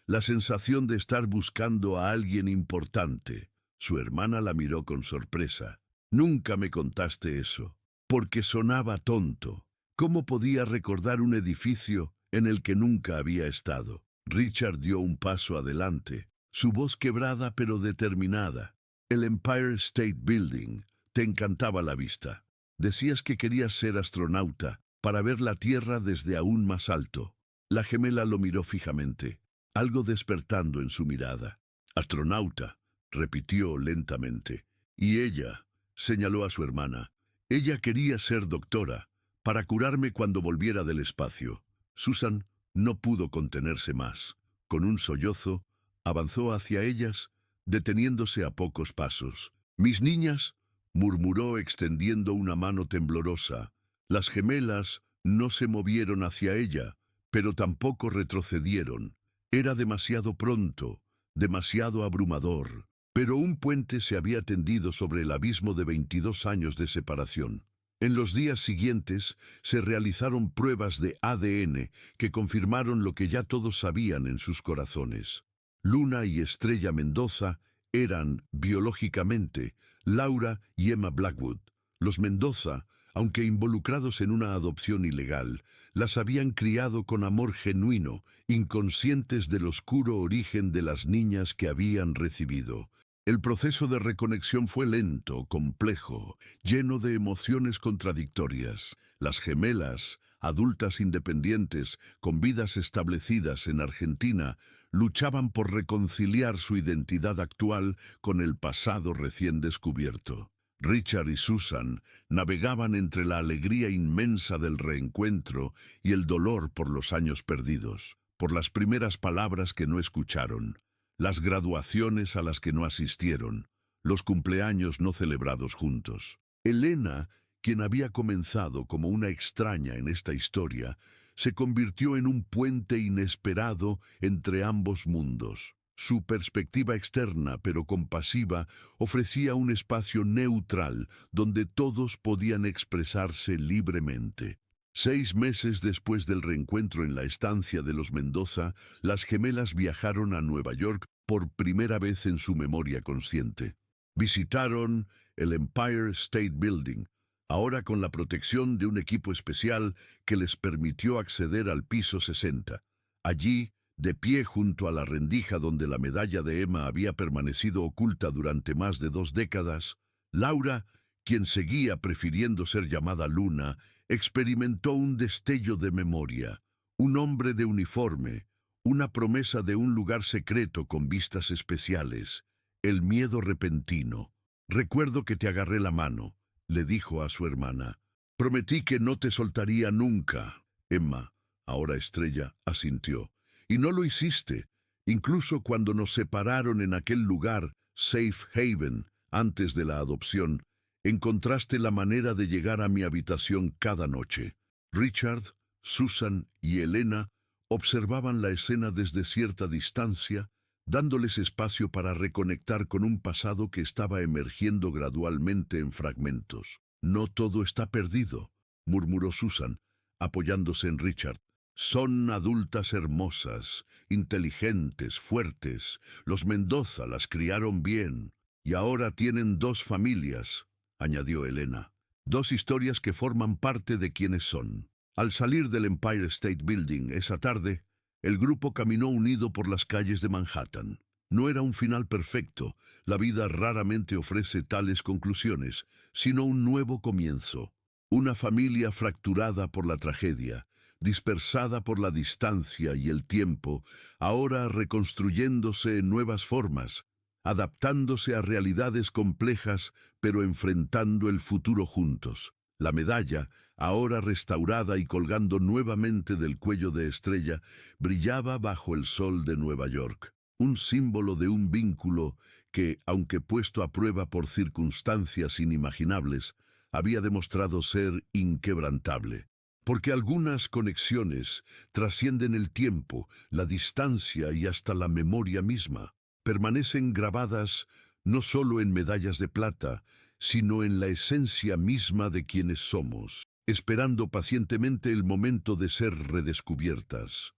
la sensación de estar buscando a alguien importante». Su hermana la miró con sorpresa. «Nunca me contaste eso, porque sonaba tonto. ¿Cómo podía recordar un edificio en el que nunca había estado?» Richard dio un paso adelante, su voz quebrada pero determinada. «El Empire State Building. Te encantaba la vista. Decías que querías ser astronauta para ver la Tierra desde aún más alto». La gemela lo miró fijamente, algo despertando en su mirada. «Astronauta», repitió lentamente. «Y ella», señaló a su hermana. «Ella quería ser doctora, para curarme cuando volviera del espacio». Susan no pudo contenerse más. Con un sollozo, avanzó hacia ellas, deteniéndose a pocos pasos. «Mis niñas», murmuró extendiendo una mano temblorosa. Las gemelas no se movieron hacia ella, pero tampoco retrocedieron. Era demasiado pronto, demasiado abrumador. Pero un puente se había tendido sobre el abismo de 22 años de separación. En los días siguientes se realizaron pruebas de ADN que confirmaron lo que ya todos sabían en sus corazones. Luna y Estrella Mendoza eran, biológicamente, Laura y Emma Blackwood. Los Mendoza, aunque involucrados en una adopción ilegal, las habían criado con amor genuino, inconscientes del oscuro origen de las niñas que habían recibido. El proceso de reconexión fue lento, complejo, lleno de emociones contradictorias. Las gemelas, adultas independientes, con vidas establecidas en Argentina, luchaban por reconciliar su identidad actual con el pasado recién descubierto. Richard y Susan navegaban entre la alegría inmensa del reencuentro y el dolor por los años perdidos, por las primeras palabras que no escucharon, las graduaciones a las que no asistieron, los cumpleaños no celebrados juntos. Elena, quien había comenzado como una extraña en esta historia, se convirtió en un puente inesperado entre ambos mundos. Su perspectiva externa, pero compasiva, ofrecía un espacio neutral donde todos podían expresarse libremente. 6 meses después del reencuentro en la estancia de los Mendoza, las gemelas viajaron a Nueva York por primera vez en su memoria consciente. Visitaron el Empire State Building, ahora con la protección de un equipo especial que les permitió acceder al piso 60. Allí, de pie junto a la rendija donde la medalla de Emma había permanecido oculta durante más de 2 décadas, Laura, quien seguía prefiriendo ser llamada Luna, experimentó un destello de memoria, un hombre de uniforme, una promesa de un lugar secreto con vistas especiales, el miedo repentino. «Recuerdo que te agarré la mano», le dijo a su hermana. «Prometí que no te soltaría nunca». Emma, ahora estrella, asintió. «Y no lo hiciste, incluso cuando nos separaron en aquel lugar, Safe Haven, antes de la adopción. Encontraste la manera de llegar a mi habitación cada noche». Richard, Susan y Elena observaban la escena desde cierta distancia, dándoles espacio para reconectar con un pasado que estaba emergiendo gradualmente en fragmentos. «No todo está perdido», murmuró Susan, apoyándose en Richard. «Son adultas hermosas, inteligentes, fuertes. Los Mendoza las criaron bien. Y ahora tienen 2 familias», añadió Elena. «2 historias que forman parte de quienes son». Al salir del Empire State Building esa tarde, el grupo caminó unido por las calles de Manhattan. No era un final perfecto, la vida raramente ofrece tales conclusiones, sino un nuevo comienzo. Una familia fracturada por la tragedia, dispersada por la distancia y el tiempo, ahora reconstruyéndose en nuevas formas, adaptándose a realidades complejas, pero enfrentando el futuro juntos. La medalla, ahora restaurada y colgando nuevamente del cuello de Estrella, brillaba bajo el sol de Nueva York, un símbolo de un vínculo que, aunque puesto a prueba por circunstancias inimaginables, había demostrado ser inquebrantable. Porque algunas conexiones trascienden el tiempo, la distancia y hasta la memoria misma. Permanecen grabadas no solo en medallas de plata, sino en la esencia misma de quienes somos, esperando pacientemente el momento de ser redescubiertas.